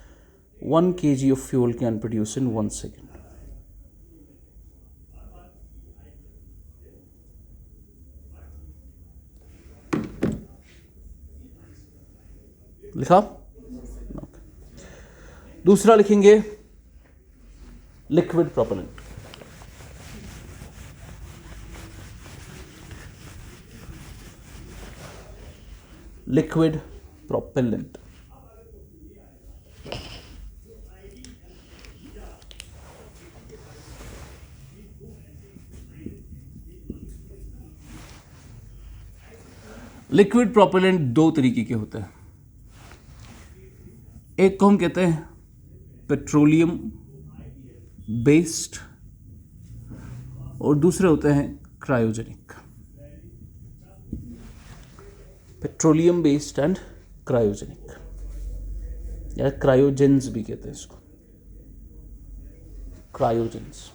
1 kg of fuel can produce in 1 second. लिखा? दूसरा लिखेंगे liquid propellant. Liquid propellant liquid propellant दो तरीके के होते हैं। एक को हम कहते हैं पेट्रोलियम बेस्ड और दूसरे होते हैं cryogenic. Petroleum based and cryogenic, या क्रायोजेंस भी कहते हैं इसको, क्रायोजेंस।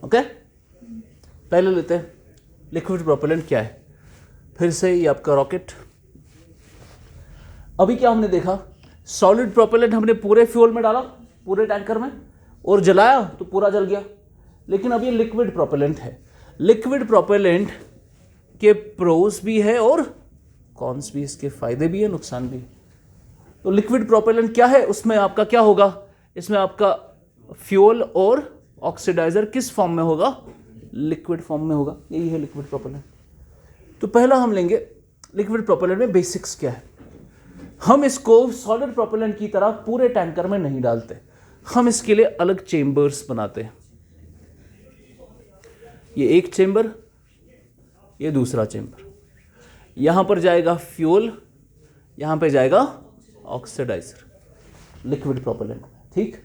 ओके, पहले लेते हैं लिक्विड प्रोपेलेंट क्या है। फिर से ये आपका रॉकेट। अभी क्या हमने देखा, सॉलिड प्रोपेलेंट हमने पूरे फ्यूल में डाला, पूरे टैंकर में, और जलाया तो पूरा जल गया। लेकिन अब ये लिक्विड प्रोपेलेंट है। लिक्विड प्रोपेलेंट के प्रोस भी है और कॉन्स भी, इसके फायदे भी है, नुकसान भी है। तो लिक्विड प्रोपेलेंट क्या है, उसमें आपका क्या होगा, इसमें आपका फ्यूल और ऑक्सीडाइजर किस फॉर्म में होगा, लिक्विड फॉर्म में होगा। यही है लिक्विड प्रोपेलेंट। तो पहला हम लेंगे लिक्विड प्रोपेलेंट में बेसिक्स क्या है। हम इसको सॉलिड प्रोपेलेंट की तरह पूरे टैंकर में नहीं डालते, हम इसके लिए अलग चेंबर्स बनाते हैं। ये एक चेंबर, ये दूसरा चेंबर। यहां पर जाएगा फ्यूल, यहां पे जाएगा ऑक्सीडाइजर, लिक्विड प्रोपेलेंट, ठीक।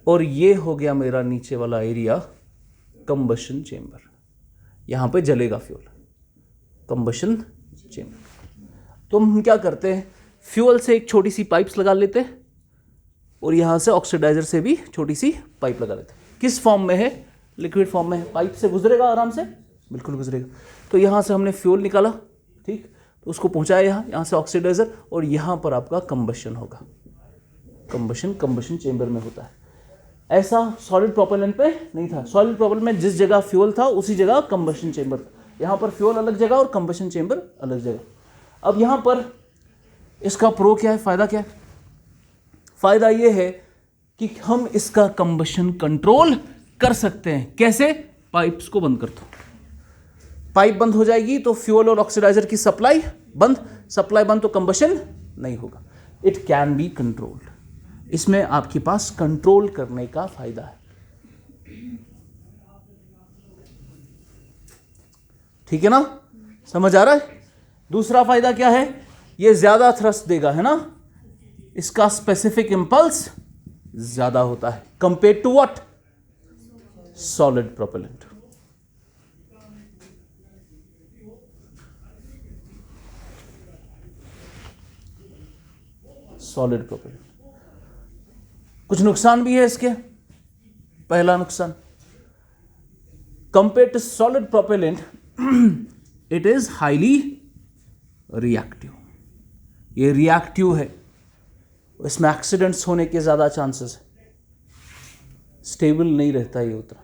और ये हो गया मेरा नीचे वाला एरिया कंबशन चेंबर, यहां पे जलेगा फ्यूल, कंबशन चेंबर। तो हम क्या करते हैं, फ्यूल से एक छोटी सी पाइप्स लगा लेते हैं और यहां से ऑक्सीडाइजर से भी छोटी सी पाइप लगा लेते हैं। किस फॉर्म में है, लिक्विड फॉर्म में है। पाइप से गुजरेगा आराम से, बिल्कुल गुजरेगा। तो यहां से हमने फ्यूल निकाला, ठीक, तो उसको पहुंचाया यहां से ऑक्सीडाइजर, और यहां पर आपका कंबशन होगा। कंबशन चेंबर में होता है। ऐसा सॉलिड प्रोपेलेंट पे नहीं था। सॉलिड प्रोपेलेंट में जिस जगह फ्यूल था उसी जगह कंबशन चेंबर था। यहाँ पर फ्यूल अलग जगह और कंबशन चेंबर अलग जगह। अब यहाँ पर इसका प्रो क्या है, फायदा क्या है? फायदा ये है कि हम इसका कंबशन कंट्रोल कर सकते हैं। कैसे? पाइप्स को बंद कर दो, पाइप बंद हो जाएगी तो फ्यूल और ऑक्सीडाइजर की सप्लाई बंद, तो कंबशन नहीं होगा। It can be controlled. इसमें आपके पास कंट्रोल करने का फायदा है, ठीक है ना, समझ आ रहा है? दूसरा फायदा क्या है, ये ज्यादा थ्रस्ट देगा, है ना, इसका स्पेसिफिक इंपल्स ज्यादा होता है compare to what, solid propellant. Solid propellant. कुछ नुकसान भी है इसके। पहला नुकसान, compare to solid propellant it is highly reactive. ये रिएक्टिव है, इसमें एक्सीडेंट्स होने के ज्यादा चांसेस है। स्टेबल नहीं रहता ये उतना,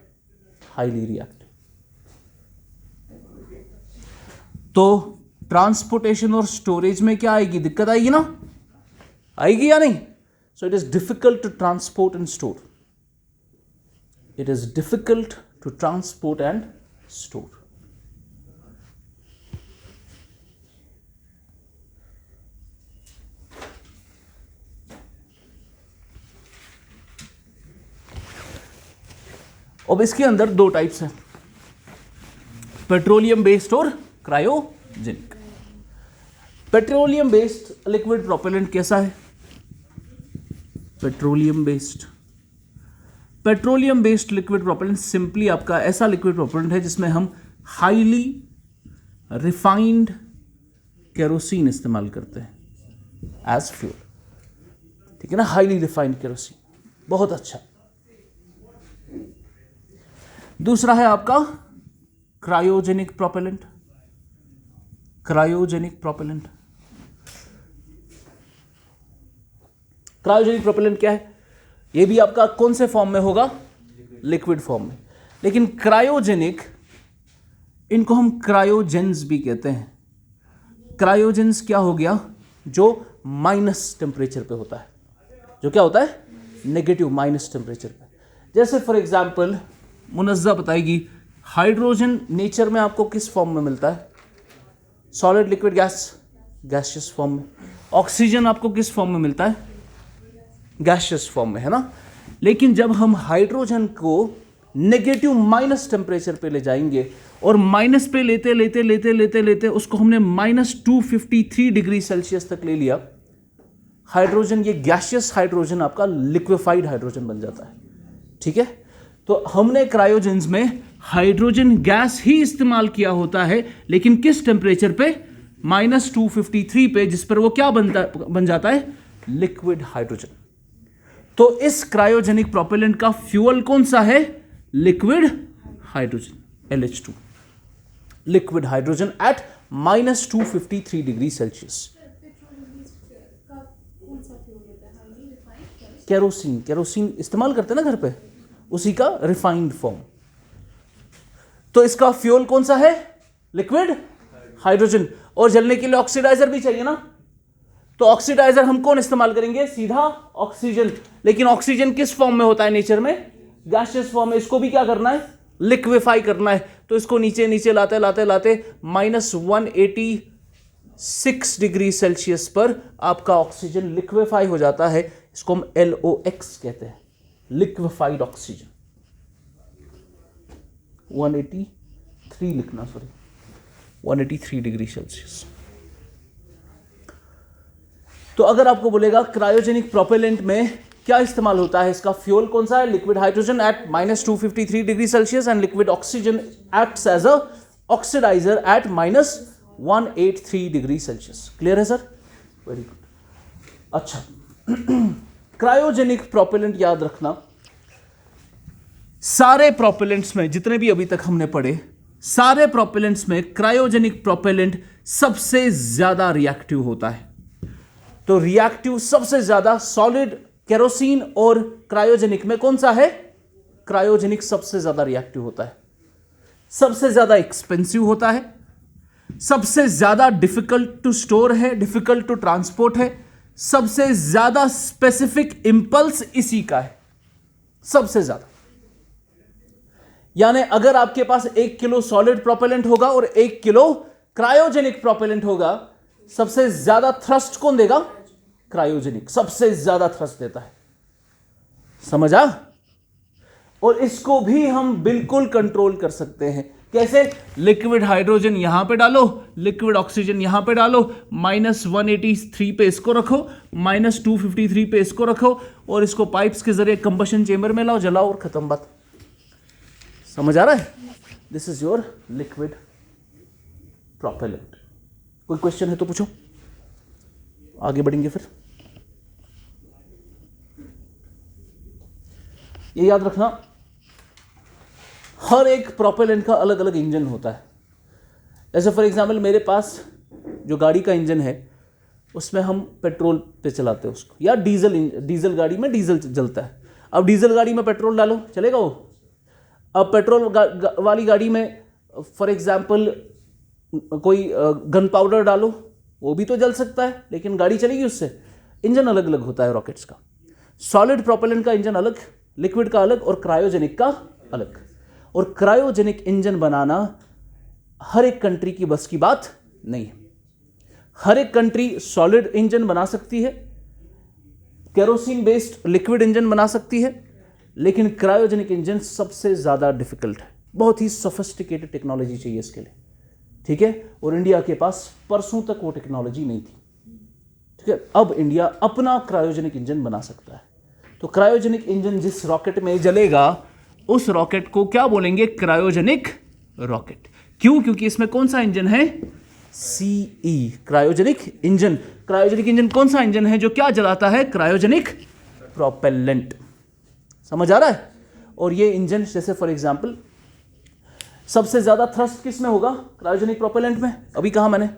हाईली रिएक्टिव। तो ट्रांसपोर्टेशन और स्टोरेज में क्या आएगी, दिक्कत आएगी ना, आएगी या नहीं? So it is difficult to transport and store. It is difficult to transport and store. अब इसके अंदर दो टाइप्स हैं, पेट्रोलियम बेस्ड और cryogenic. Petroleum based liquid propellant कैसा है? Petroleum based liquid propellant simply आपका ऐसा लिक्विड प्रोपेलेंट है जिसमें हम हाईली रिफाइंड केरोसिन इस्तेमाल करते हैं एज फ्यूल, ठीक है ना, हाईली रिफाइंड केरोसिन, बहुत अच्छा। दूसरा है आपका क्रायोजेनिक प्रोपेलेंट। क्रायोजेनिक प्रोपेलेंट क्या है? ये भी आपका कौन से फॉर्म में होगा? लिक्विड फॉर्म में। लेकिन क्रायोजेनिक, इनको हम क्रायोजेंस भी कहते हैं। क्रायोजेंस क्या हो गया, जो माइनस टेम्परेचर पे होता है, जो क्या होता है, नेगेटिव माइनस टेम्परेचर पे। जैसे फॉर एग्जांपल मुनज़्ज़ा बताएगी, हाइड्रोजन नेचर में आपको किस फॉर्म में मिलता है, solid, liquid, gas, gaseous form में। ऑक्सीजन आपको किस फॉर्म में मिलता है, गैसियस फॉर्म में, है ना। लेकिन जब हम हाइड्रोजन को नेगेटिव माइनस टेम्परेचर पे ले जाएंगे और माइनस पे लेते लेते लेते लेते लेते उसको हमने -253 डिग्री सेल्सियस तक ले लिया, हाइड्रोजन, ये गैसियस हाइड्रोजन आपका लिक्विफाइड हाइड्रोजन बन जाता है। ठीक है, तो हमने क्रायोजेंस में हाइड्रोजन गैस ही इस्तेमाल किया होता है, लेकिन किस टेम्परेचर पे, -253 पे, जिस पर वो क्या बन जाता है, लिक्विड हाइड्रोजन। तो इस क्रायोजेनिक प्रोपेलेंट का फ्यूल कौन सा है, liquid hydrogen, LH2, liquid hydrogen at -253 degree Celsius. Kerosene, kerosene इस्तेमाल करते हैं ना घर पे, उसी का रिफाइंड फॉर्म। तो इसका फ्यूल कौन सा है, लिक्विड हाइड्रोजन। और जलने के लिए ऑक्सीडाइजर भी चाहिए ना, तो ऑक्सीडाइजर हम कौन इस्तेमाल करेंगे, सीधा ऑक्सीजन। लेकिन ऑक्सीजन किस फॉर्म में होता है नेचर में, गैसियस फॉर्म में। इसको भी क्या करना है, लिक्विफाई करना है। तो इसको नीचे नीचे लाते लाते लाते -186 डिग्री सेल्सियस पर आपका ऑक्सीजन लिक्विफाई हो जाता है। इसको हम LOX कहते हैं, लिक्विफाइड ऑक्सीजन। 183 लिखना, सॉरी, 183 डिग्री सेल्सियस। तो अगर आपको बोलेगा क्रायोजेनिक प्रोपेलेंट में क्या इस्तेमाल होता है, इसका फ्यूल कौन सा है, liquid hydrogen at -253 degree Celsius and liquid oxygen acts as a oxidiser at -183 degree Celsius. Clear है सर, वेरी गुड। अच्छा, क्रायोजेनिक प्रोपेलेंट याद रखना, सारे प्रोपेलेंट्स में जितने भी अभी तक हमने पढ़े, सारे प्रोपेलेंट्स में क्रायोजेनिक प्रोपेलेंट सबसे ज्यादा रिएक्टिव होता है। तो रिएक्टिव सबसे ज्यादा सॉलिड, केरोसिन और क्रायोजेनिक में कौन सा है, क्रायोजेनिक सबसे ज्यादा रिएक्टिव होता है, सबसे ज्यादा एक्सपेंसिव होता है, सबसे ज्यादा डिफिकल्ट टू स्टोर है, डिफिकल्ट टू ट्रांसपोर्ट है, सबसे ज्यादा स्पेसिफिक इंपल्स इसी का है, सबसे ज्यादा। यानी अगर आपके पास 1 किलो सॉलिड प्रोपेलेंट होगा और 1 किलो क्रायोजेनिक प्रोपेलेंट होगा, सबसे ज्यादा थ्रस्ट कौन देगा, क्रायोजेनिक सबसे ज्यादा थ्रस्ट देता है। समझा। और इसको भी हम बिल्कुल कंट्रोल कर सकते हैं। कैसे, लिक्विड हाइड्रोजन यहां पे डालो, लिक्विड ऑक्सीजन यहां पे डालो, -183 पे इसको रखो, -253 पे इसको रखो, और इसको पाइप्स के जरिए कंबशन चेंबर में लाओ, जलाओ और खत्म बात। समझ आ रहा है। This is your liquid propellant. कोई क्वेश्चन है तो पूछो, आगे बढ़ेंगे फिर। ये याद रखना, हर एक प्रोपेलेंट का अलग अलग इंजन होता है। जैसे फॉर एग्जांपल मेरे पास जो गाड़ी का इंजन है, उसमें हम पेट्रोल पे चलाते हैं उसको, या डीजल गाड़ी में डीजल जलता है। अब डीजल गाड़ी में पेट्रोल डालो, चलेगा वो। अब पेट्रोल वाली गाड़ी में फॉर एग्जांपल कोई गन पाउडर डालो, वो भी तो जल सकता है, लेकिन गाड़ी चलेगी उससे। इंजन अलग अलग होता है रॉकेट्स का। सॉलिड प्रोपेलेंट का इंजन अलग, लिक्विड का अलग, और क्रायोजेनिक का अलग। और क्रायोजेनिक इंजन बनाना हर एक कंट्री की बस की बात नहीं है। हर एक कंट्री सॉलिड इंजन बना सकती है, केरोसिन बेस्ड लिक्विड इंजन बना सकती है, लेकिन क्रायोजेनिक इंजन सबसे ज्यादा डिफिकल्ट है। बहुत ही सोफिस्टिकेटेड टेक्नोलॉजी चाहिए इसके लिए, ठीक है। और इंडिया के पास परसों तक वो टेक्नोलॉजी नहीं थी, ठीक है। अब इंडिया अपना क्रायोजेनिक इंजन बना सकता है। तो क्रायोजेनिक इंजन जिस रॉकेट में जलेगा, उस रॉकेट को क्या बोलेंगे, क्रायोजेनिक रॉकेट। क्यों? क्योंकि इसमें कौन सा इंजन है, CE, cryogenic engine. Cryogenic engine कौन सा इंजन है जो क्या जलाता है, क्रायोजेनिक प्रोपेलेंट। समझ आ रहा है। और ये इंजन जैसे फॉर एग्जांपल सबसे ज्यादा थ्रस्ट किस में होगा, क्रायोजेनिक प्रोपेलेंट में। अभी कहा मैंने,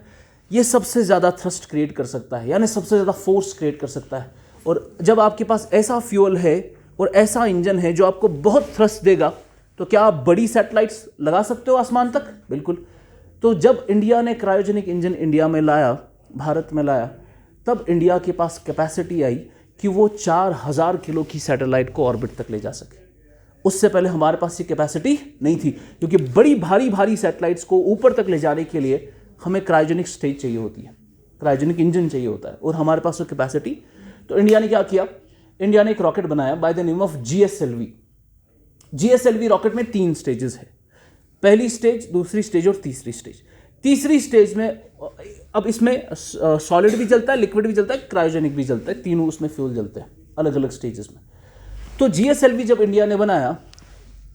ये सबसे ज्यादा थ्रस्ट क्रिएट कर सकता है, यानी सबसे ज्यादा फोर्स क्रिएट कर सकता है। और जब आपके पास ऐसा फ्यूल है और ऐसा इंजन है जो आपको बहुत थ्रस्ट देगा, तो क्या आप बड़ी सैटेलाइट्स लगा सकते हो आसमान तक, बिल्कुल। तो तो जब इंडिया ने क्रायोजेनिक इंजन इंडिया में लाया, भारत में लाया, तब इंडिया के पास कैपेसिटी आई कि वो 4000 किलो की सैटेलाइट को ऑर्बिट तक ले जा सके। उससे पहले हमारे पास ये कैपेसिटी नहीं थी, क्योंकि बड़ी भारी भारी सैटेलाइट्स को ऊपर तक ले जाने के लिए हमें क्रायोजेनिक स्टेज चाहिए होती है, क्रायोजेनिक इंजन चाहिए होता है, और हमारे पास वो कैपेसिटी। तो इंडिया ने क्या किया, इंडिया ने एक रॉकेट बनाया by the name of GSLV। GSLV rocket में 3 स्टेजेस है, पहली स्टेज, दूसरी स्टेज और तीसरी स्टेज। तीसरी स्टेज में अब इसमें सॉलिड भी चलता है, लिक्विड भी चलता है, क्रायोजेनिक भी चलता है, तीनों उसमें फ्यूल चलते हैं अलग अलग स्टेजेस में। तो GSLV जब इंडिया ने बनाया,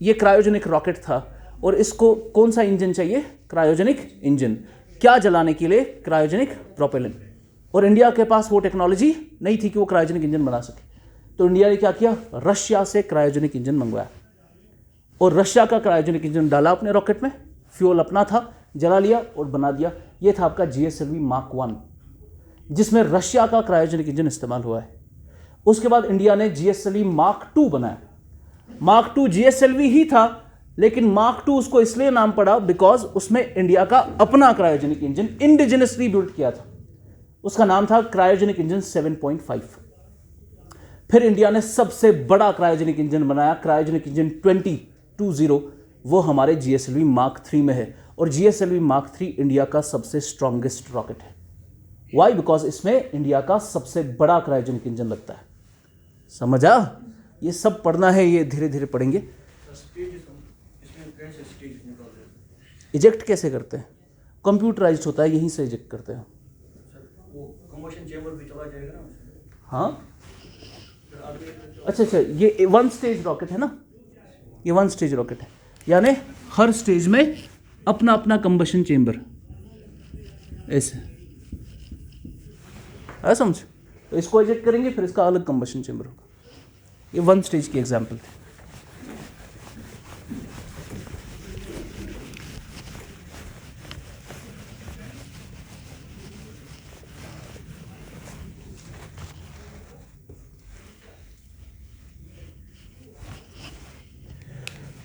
ये क्रायोजेनिक रॉकेट था, और इसको कौन सा इंजन चाहिए, क्रायोजेनिक इंजन। क्या जलाने के लिए, क्रायोजेनिक प्रोपेलेंट। और इंडिया के पास वो टेक्नोलॉजी नहीं थी कि वो क्रायोजेनिक इंजन बना सके। तो इंडिया ने क्या किया, रशिया से क्रायोजेनिक इंजन मंगवाया, और रशिया का क्रायोजेनिक इंजन डाला अपने रॉकेट में, फ्यूल अपना था, जला लिया और बना दिया। ये था आपका GSLV Mark 1, जिसमें रशिया का क्रायोजेनिक इंजन इस्तेमाल हुआ है। उसके बाद इंडिया ने GSLV Mark 2 बनाया। Mark 2 GSLV ही था, लेकिन Mark 2 उसको इसलिए नाम पड़ा बिकॉज उसमें इंडिया का अपना क्रायोजेनिक इंजन इंडिजिनसली बिल्ड किया था। उसका नाम था क्रायोजेनिक इंजन 7.5। फिर इंडिया ने सबसे बड़ा क्रायोजेनिक इंजन बनाया, क्रायोजेनिक इंजन 2020, वो हमारे GSLV Mark 3 में है। और GSLV Mark 3 इंडिया का सबसे स्ट्रॉन्गेस्ट रॉकेट है। वाई? बिकॉज इसमें इंडिया का सबसे बड़ा क्रायोजेनिक इंजन लगता है। समझा? ये सब पढ़ना है, ये धीरे धीरे पढ़ेंगे। इजेक्ट कैसे करते हैं? कंप्यूटराइज्ड होता है, यहीं से इजेक्ट करते हैं। हाँ, अच्छा, ये 1 स्टेज रॉकेट है ना, ये 1 स्टेज रॉकेट है, यानी हर स्टेज में अपना अपना कंबशन चेंबर, ऐसे है, समझ? तो इसको इजेक्ट करेंगे, फिर इसका अलग कंबशन चेंबर होगा। ये 1 स्टेज की एग्जांपल थी।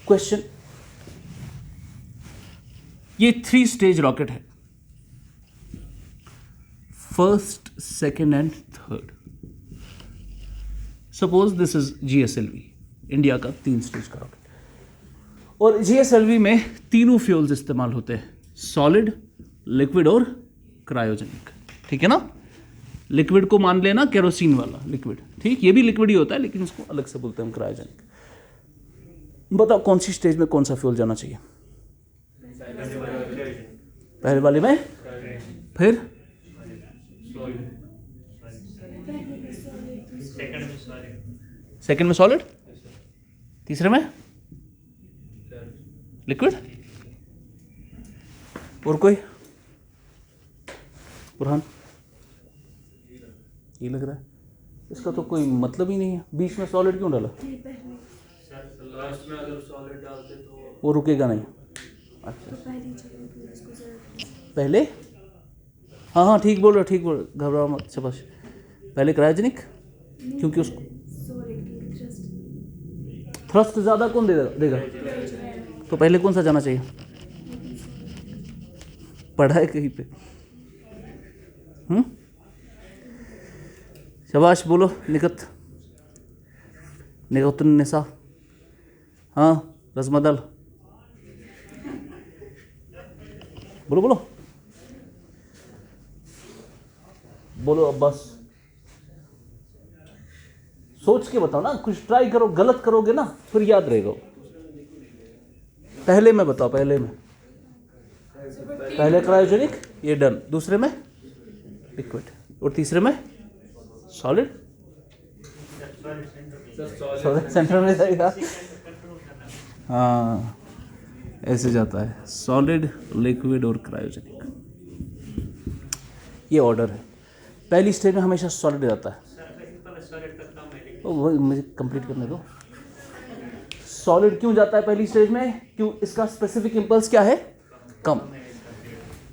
क्वेश्चन, ये 3 स्टेज रॉकेट है, first, second and third. Suppose this is GSLV, India का 3 स्टेज का रॉकेट। और GSLV में तीनों फ्यूल्स इस्तेमाल होते हैं, सॉलिड, लिक्विड और क्रायोजेनिक। ठीक है ना? लिक्विड को मान लेना केरोसिन वाला लिक्विड, ठीक, ये भी लिक्विड ही होता है, लेकिन इसको अलग से बोलते हैं हम क्रायोजेनिक। बताओ कौन सी स्टेज में कौन सा फ्यूल जाना चाहिए? पहले वाले में, फिर सेकंड में सॉलिड, तीसरे में लिक्विड। और कोई? बुरहान, ये लग रहा है इसका तो कोई मतलब ही नहीं है, बीच में सॉलिड क्यों डाला? लास्ट में अगर सॉलिड डालते तो वो रुकेगा नहीं। अच्छा, पहले, हाँ ठीक बोल रहे हो, ठीक बोल, घबराओ मत, शाबाश। पहले क्रायोजेनिक, क्योंकि उसको थ्रस्ट ज़्यादा कौन देगा? तो पहले कौन सा जाना चाहिए? पढ़ा है कहीं पे? शाबाश, बोलो। निसा, हाँ, रजमदल, बोलो अब्बास। सोच के बताओ ना, कुछ ट्राई करो, गलत करोगे ना फिर याद रहेगा। पहले में बताओ, पहले क्रायोजेनिक, ये डन। दूसरे में लिक्विड, और तीसरे में सॉलिड। सॉलिड सेंटर में जाएगा। हाँ, ऐसे जाता है, सॉलिड, लिक्विड और क्रायोजेनिक। ये ऑर्डर है। पहली स्टेज में हमेशा सॉलिड जाता है। वो मुझे कंप्लीट करने दो। सॉलिड क्यों जाता है पहली स्टेज में? क्यों? इसका स्पेसिफिक इंपल्स क्या है? कम,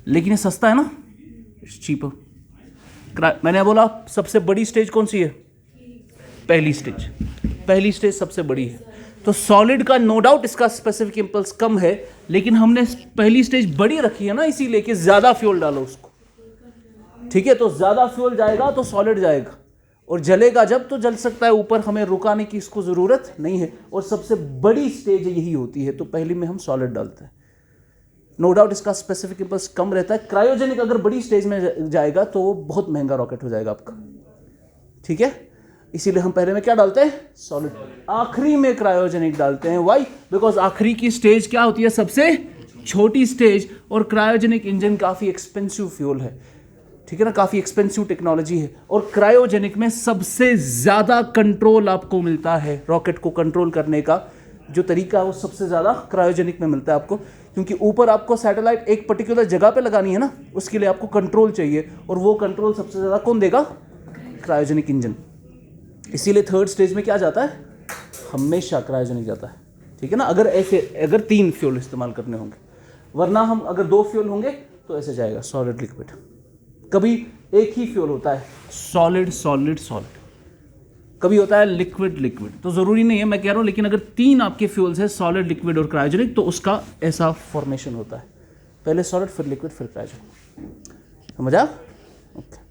लेकिन ये सस्ता है ना, चीपर। मैंने बोला सबसे बड़ी स्टेज कौन सी है? पहली स्टेज सबसे बड़ी है। तो सॉलिड का नो डाउट इसका स्पेसिफिक इंपल्स कम है, लेकिन हमने पहली स्टेज बड़ी रखी है ना, इसीलिए कि ज्यादा फ्यूल डालो उसको, ठीक है। तो ज्यादा फ्यूल जाएगा तो सॉलिड जाएगा, और जलेगा जब तो जल सकता है ऊपर, हमें रुकाने की इसको जरूरत नहीं है। और सबसे बड़ी स्टेज यही होती है, तो पहली में हम सॉलिड डालते हैं। नो डाउट इसका स्पेसिफिक इंपल्स कम रहता है। क्रायोजेनिक अगर बड़ी स्टेज में जाएगा तो वो बहुत महंगा रॉकेट हो जाएगा आपका, ठीक है। इसीलिए हम पहले में क्या डालते हैं, सॉलिड। आखिरी में क्रायोजेनिक डालते हैं। व्हाई? बिकॉज आखिरी की स्टेज क्या होती है, सबसे छोटी स्टेज, और क्रायोजेनिक इंजन काफी एक्सपेंसिव फ्यूल है, ठीक है ना, काफी एक्सपेंसिव टेक्नोलॉजी है। और क्रायोजेनिक में सबसे ज्यादा कंट्रोल आपको मिलता है, रॉकेट को कंट्रोल करने का जो तरीका है वो सबसे ज्यादा क्रायोजेनिक में मिलता है आपको, क्योंकि ऊपर आपको सैटेलाइट एक पर्टिकुलर जगह पे लगानी है ना, उसके लिए आपको कंट्रोल चाहिए, और वो कंट्रोल सबसे ज्यादा कौन देगा, क्रायोजेनिक इंजन। इसीलिए थर्ड स्टेज में क्या जाता है, हमेशा क्रायोजेनिक जाता है, ठीक है ना। अगर 3 फ्यूल इस्तेमाल करने होंगे, वरना हम अगर 2 फ्यूल होंगे तो ऐसे जाएगा सॉलिड लिक्विड। कभी एक ही फ्यूल होता है, सॉलिड सॉलिड सॉलिड, कभी होता है लिक्विड लिक्विड, तो जरूरी नहीं है मैं कह रहा हूं, लेकिन अगर 3 आपके फ्यूल्स है, सॉलिड लिक्विड और क्रायोजेनिक, तो उसका ऐसा फॉर्मेशन होता है, पहले सॉलिड फिर लिक्विड फिर क्रायोजेनिक। समझा? ओके।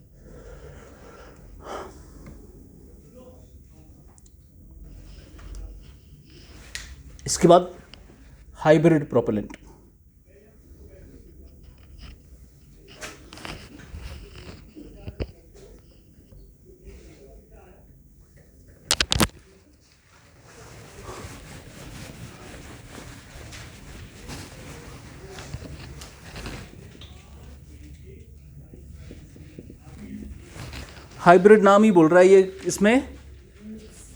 इसके बाद हाइब्रिड प्रोपेलेंट। हाइब्रिड नाम ही बोल रहा है ये, इसमें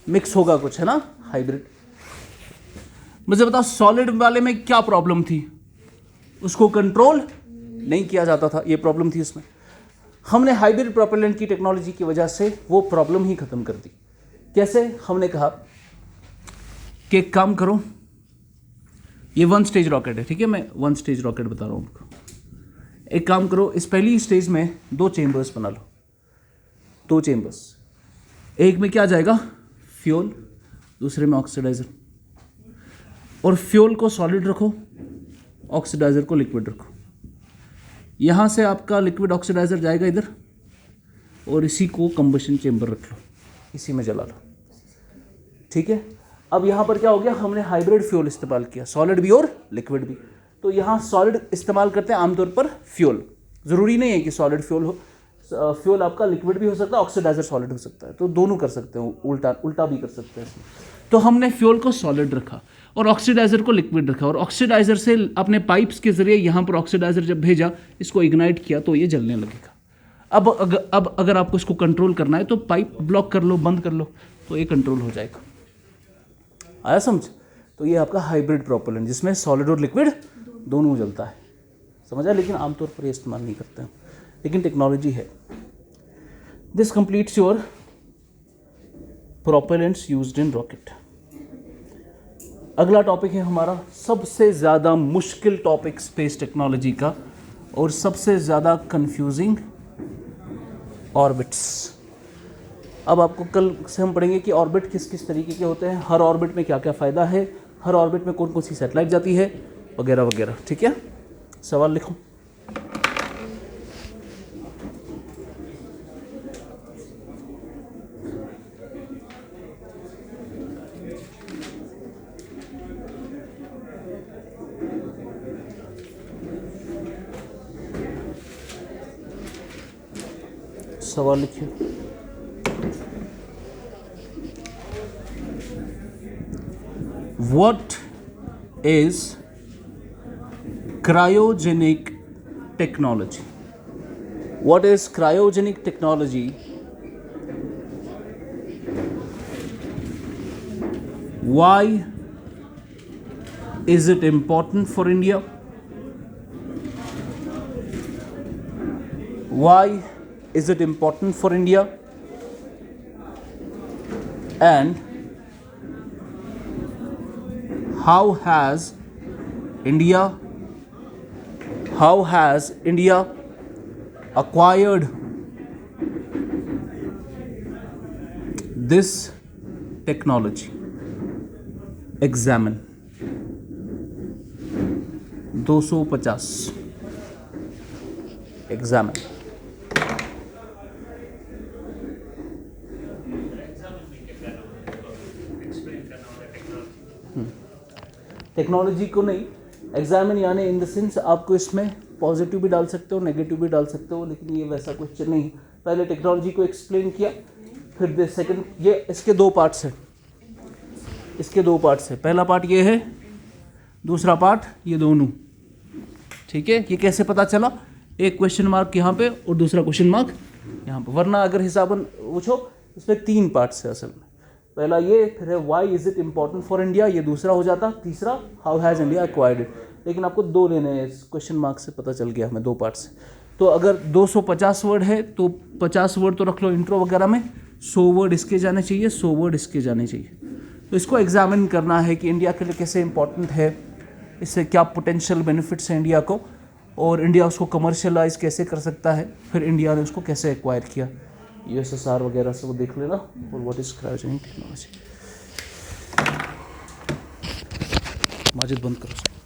मिक्स होगा कुछ, है ना, हाइब्रिड। मुझे बताओ सॉलिड वाले में क्या प्रॉब्लम थी, उसको कंट्रोल नहीं किया जाता था, ये प्रॉब्लम थी उसमें। हमने हाइब्रिड प्रोपेलेंट की टेक्नोलॉजी की वजह से वो प्रॉब्लम ही खत्म कर दी। कैसे? हमने कहा कि एक काम करो, ये 1 स्टेज रॉकेट है, ठीक है, मैं 1 स्टेज रॉकेट बता रहा हूं आपको। एक काम करो, इस पहली स्टेज में 2 चेंबर्स बना लो, 2 चेंबर्स। एक में क्या जाएगा, फ्यूल, दूसरे में ऑक्सीडाइजर। और फ्यूल को सॉलिड रखो, ऑक्सीडाइजर को लिक्विड रखो। यहां से आपका लिक्विड ऑक्सीडाइजर जाएगा इधर, और इसी को कंबशन चेंबर रख लो, इसी में जला लो, ठीक है। अब यहां पर क्या हो गया, हमने हाइब्रिड फ्यूल इस्तेमाल किया, सॉलिड भी और लिक्विड भी। तो यहां सॉलिड इस्तेमाल करते हैं आमतौर पर फ्यूल, जरूरी नहीं है कि सॉलिड फ्यूल हो, फ्यूल आपका लिक्विड भी हो सकता है, ऑक्सीडाइजर सॉलिड हो सकता है, तो दोनों कर सकते हो, उल्टा भी कर सकते हैं। तो हमने फ्यूल को सॉलिड रखा और ऑक्सीडाइजर को लिक्विड रखा, और ऑक्सीडाइजर से अपने पाइप्स के जरिए यहाँ पर ऑक्सीडाइजर जब भेजा, इसको इग्नाइट किया तो ये जलने लगेगा। अब अगर आपको इसको कंट्रोल करना है तो पाइप ब्लॉक कर लो, बंद कर लो, तो ये कंट्रोल हो जाएगा। आया समझ? तो ये आपका हाइब्रिड प्रोपेलेंट, जिसमें सॉलिड और लिक्विड दोनों जलता है, समझा। लेकिन आमतौर पर ये इस्तेमाल नहीं करते हैं, लेकिन टेक्नोलॉजी है। This completes your propellants used in rocket. अगला टॉपिक है हमारा सबसे ज़्यादा मुश्किल टॉपिक स्पेस टेक्नोलॉजी का, और सबसे ज़्यादा कंफ्यूजिंग, ऑर्बिट्स। अब आपको कल से हम पढ़ेंगे कि ऑर्बिट किस किस तरीके के होते हैं, हर ऑर्बिट में क्या क्या फ़ायदा है, हर ऑर्बिट में कौन कौन सी सैटेलाइट जाती है, वगैरह वगैरह, ठीक है। सवाल लिखो। सवाल लिखिए। What is cryogenic technology? What is cryogenic technology? Why is it important for India? Why is it important for India? And how has India acquired this technology? Examine 250 examine. Technology को नहीं, एग्जामिन यानी in the sense आपको इसमें positive भी डाल सकते हो, negative भी डाल सकते हो, लेकिन ये वैसा कुछ नहीं। पहले टेक्नोलॉजी को एक्सप्लेन किया, फिर सेकंड, ये इसके दो पार्ट्स हैं, इसके दो पार्ट्स हैं। पहला पार्ट ये है, दूसरा पार्ट ये दोनों, ठीक है। ये कैसे पता चला? एक क्वेश्चन मार्क यहाँ पे और दूसरा क्वेश्चन मार्क यहाँ पे, वरना अगर हिसाबन पूछो इसमें 3 पार्ट्स है असल में। पहला ये, फिर है why is it important for India, ये दूसरा हो जाता। तीसरा how has India acquired it, लेकिन आपको 2 लेने हैं, क्वेश्चन मार्क से पता चल गया हमें 2 पार्ट से। तो अगर 250 वर्ड है तो 50 वर्ड तो रख लो इंट्रो वगैरह में, 100 वर्ड इसके जाने चाहिए, 100 वर्ड इसके जाने चाहिए। तो इसको एग्जामिन करना है कि इंडिया के लिए कैसे इंपॉर्टेंट है, इससे क्या पोटेंशियल बेनिफिट्स हैं इंडिया को, और इंडिया उसको कमर्शियलाइज कैसे कर सकता है, फिर इंडिया ने उसको कैसे एक्वायर किया। USSR वगैरह से वो देख लेना, और what is cryogenic technology. Majid बंद करो।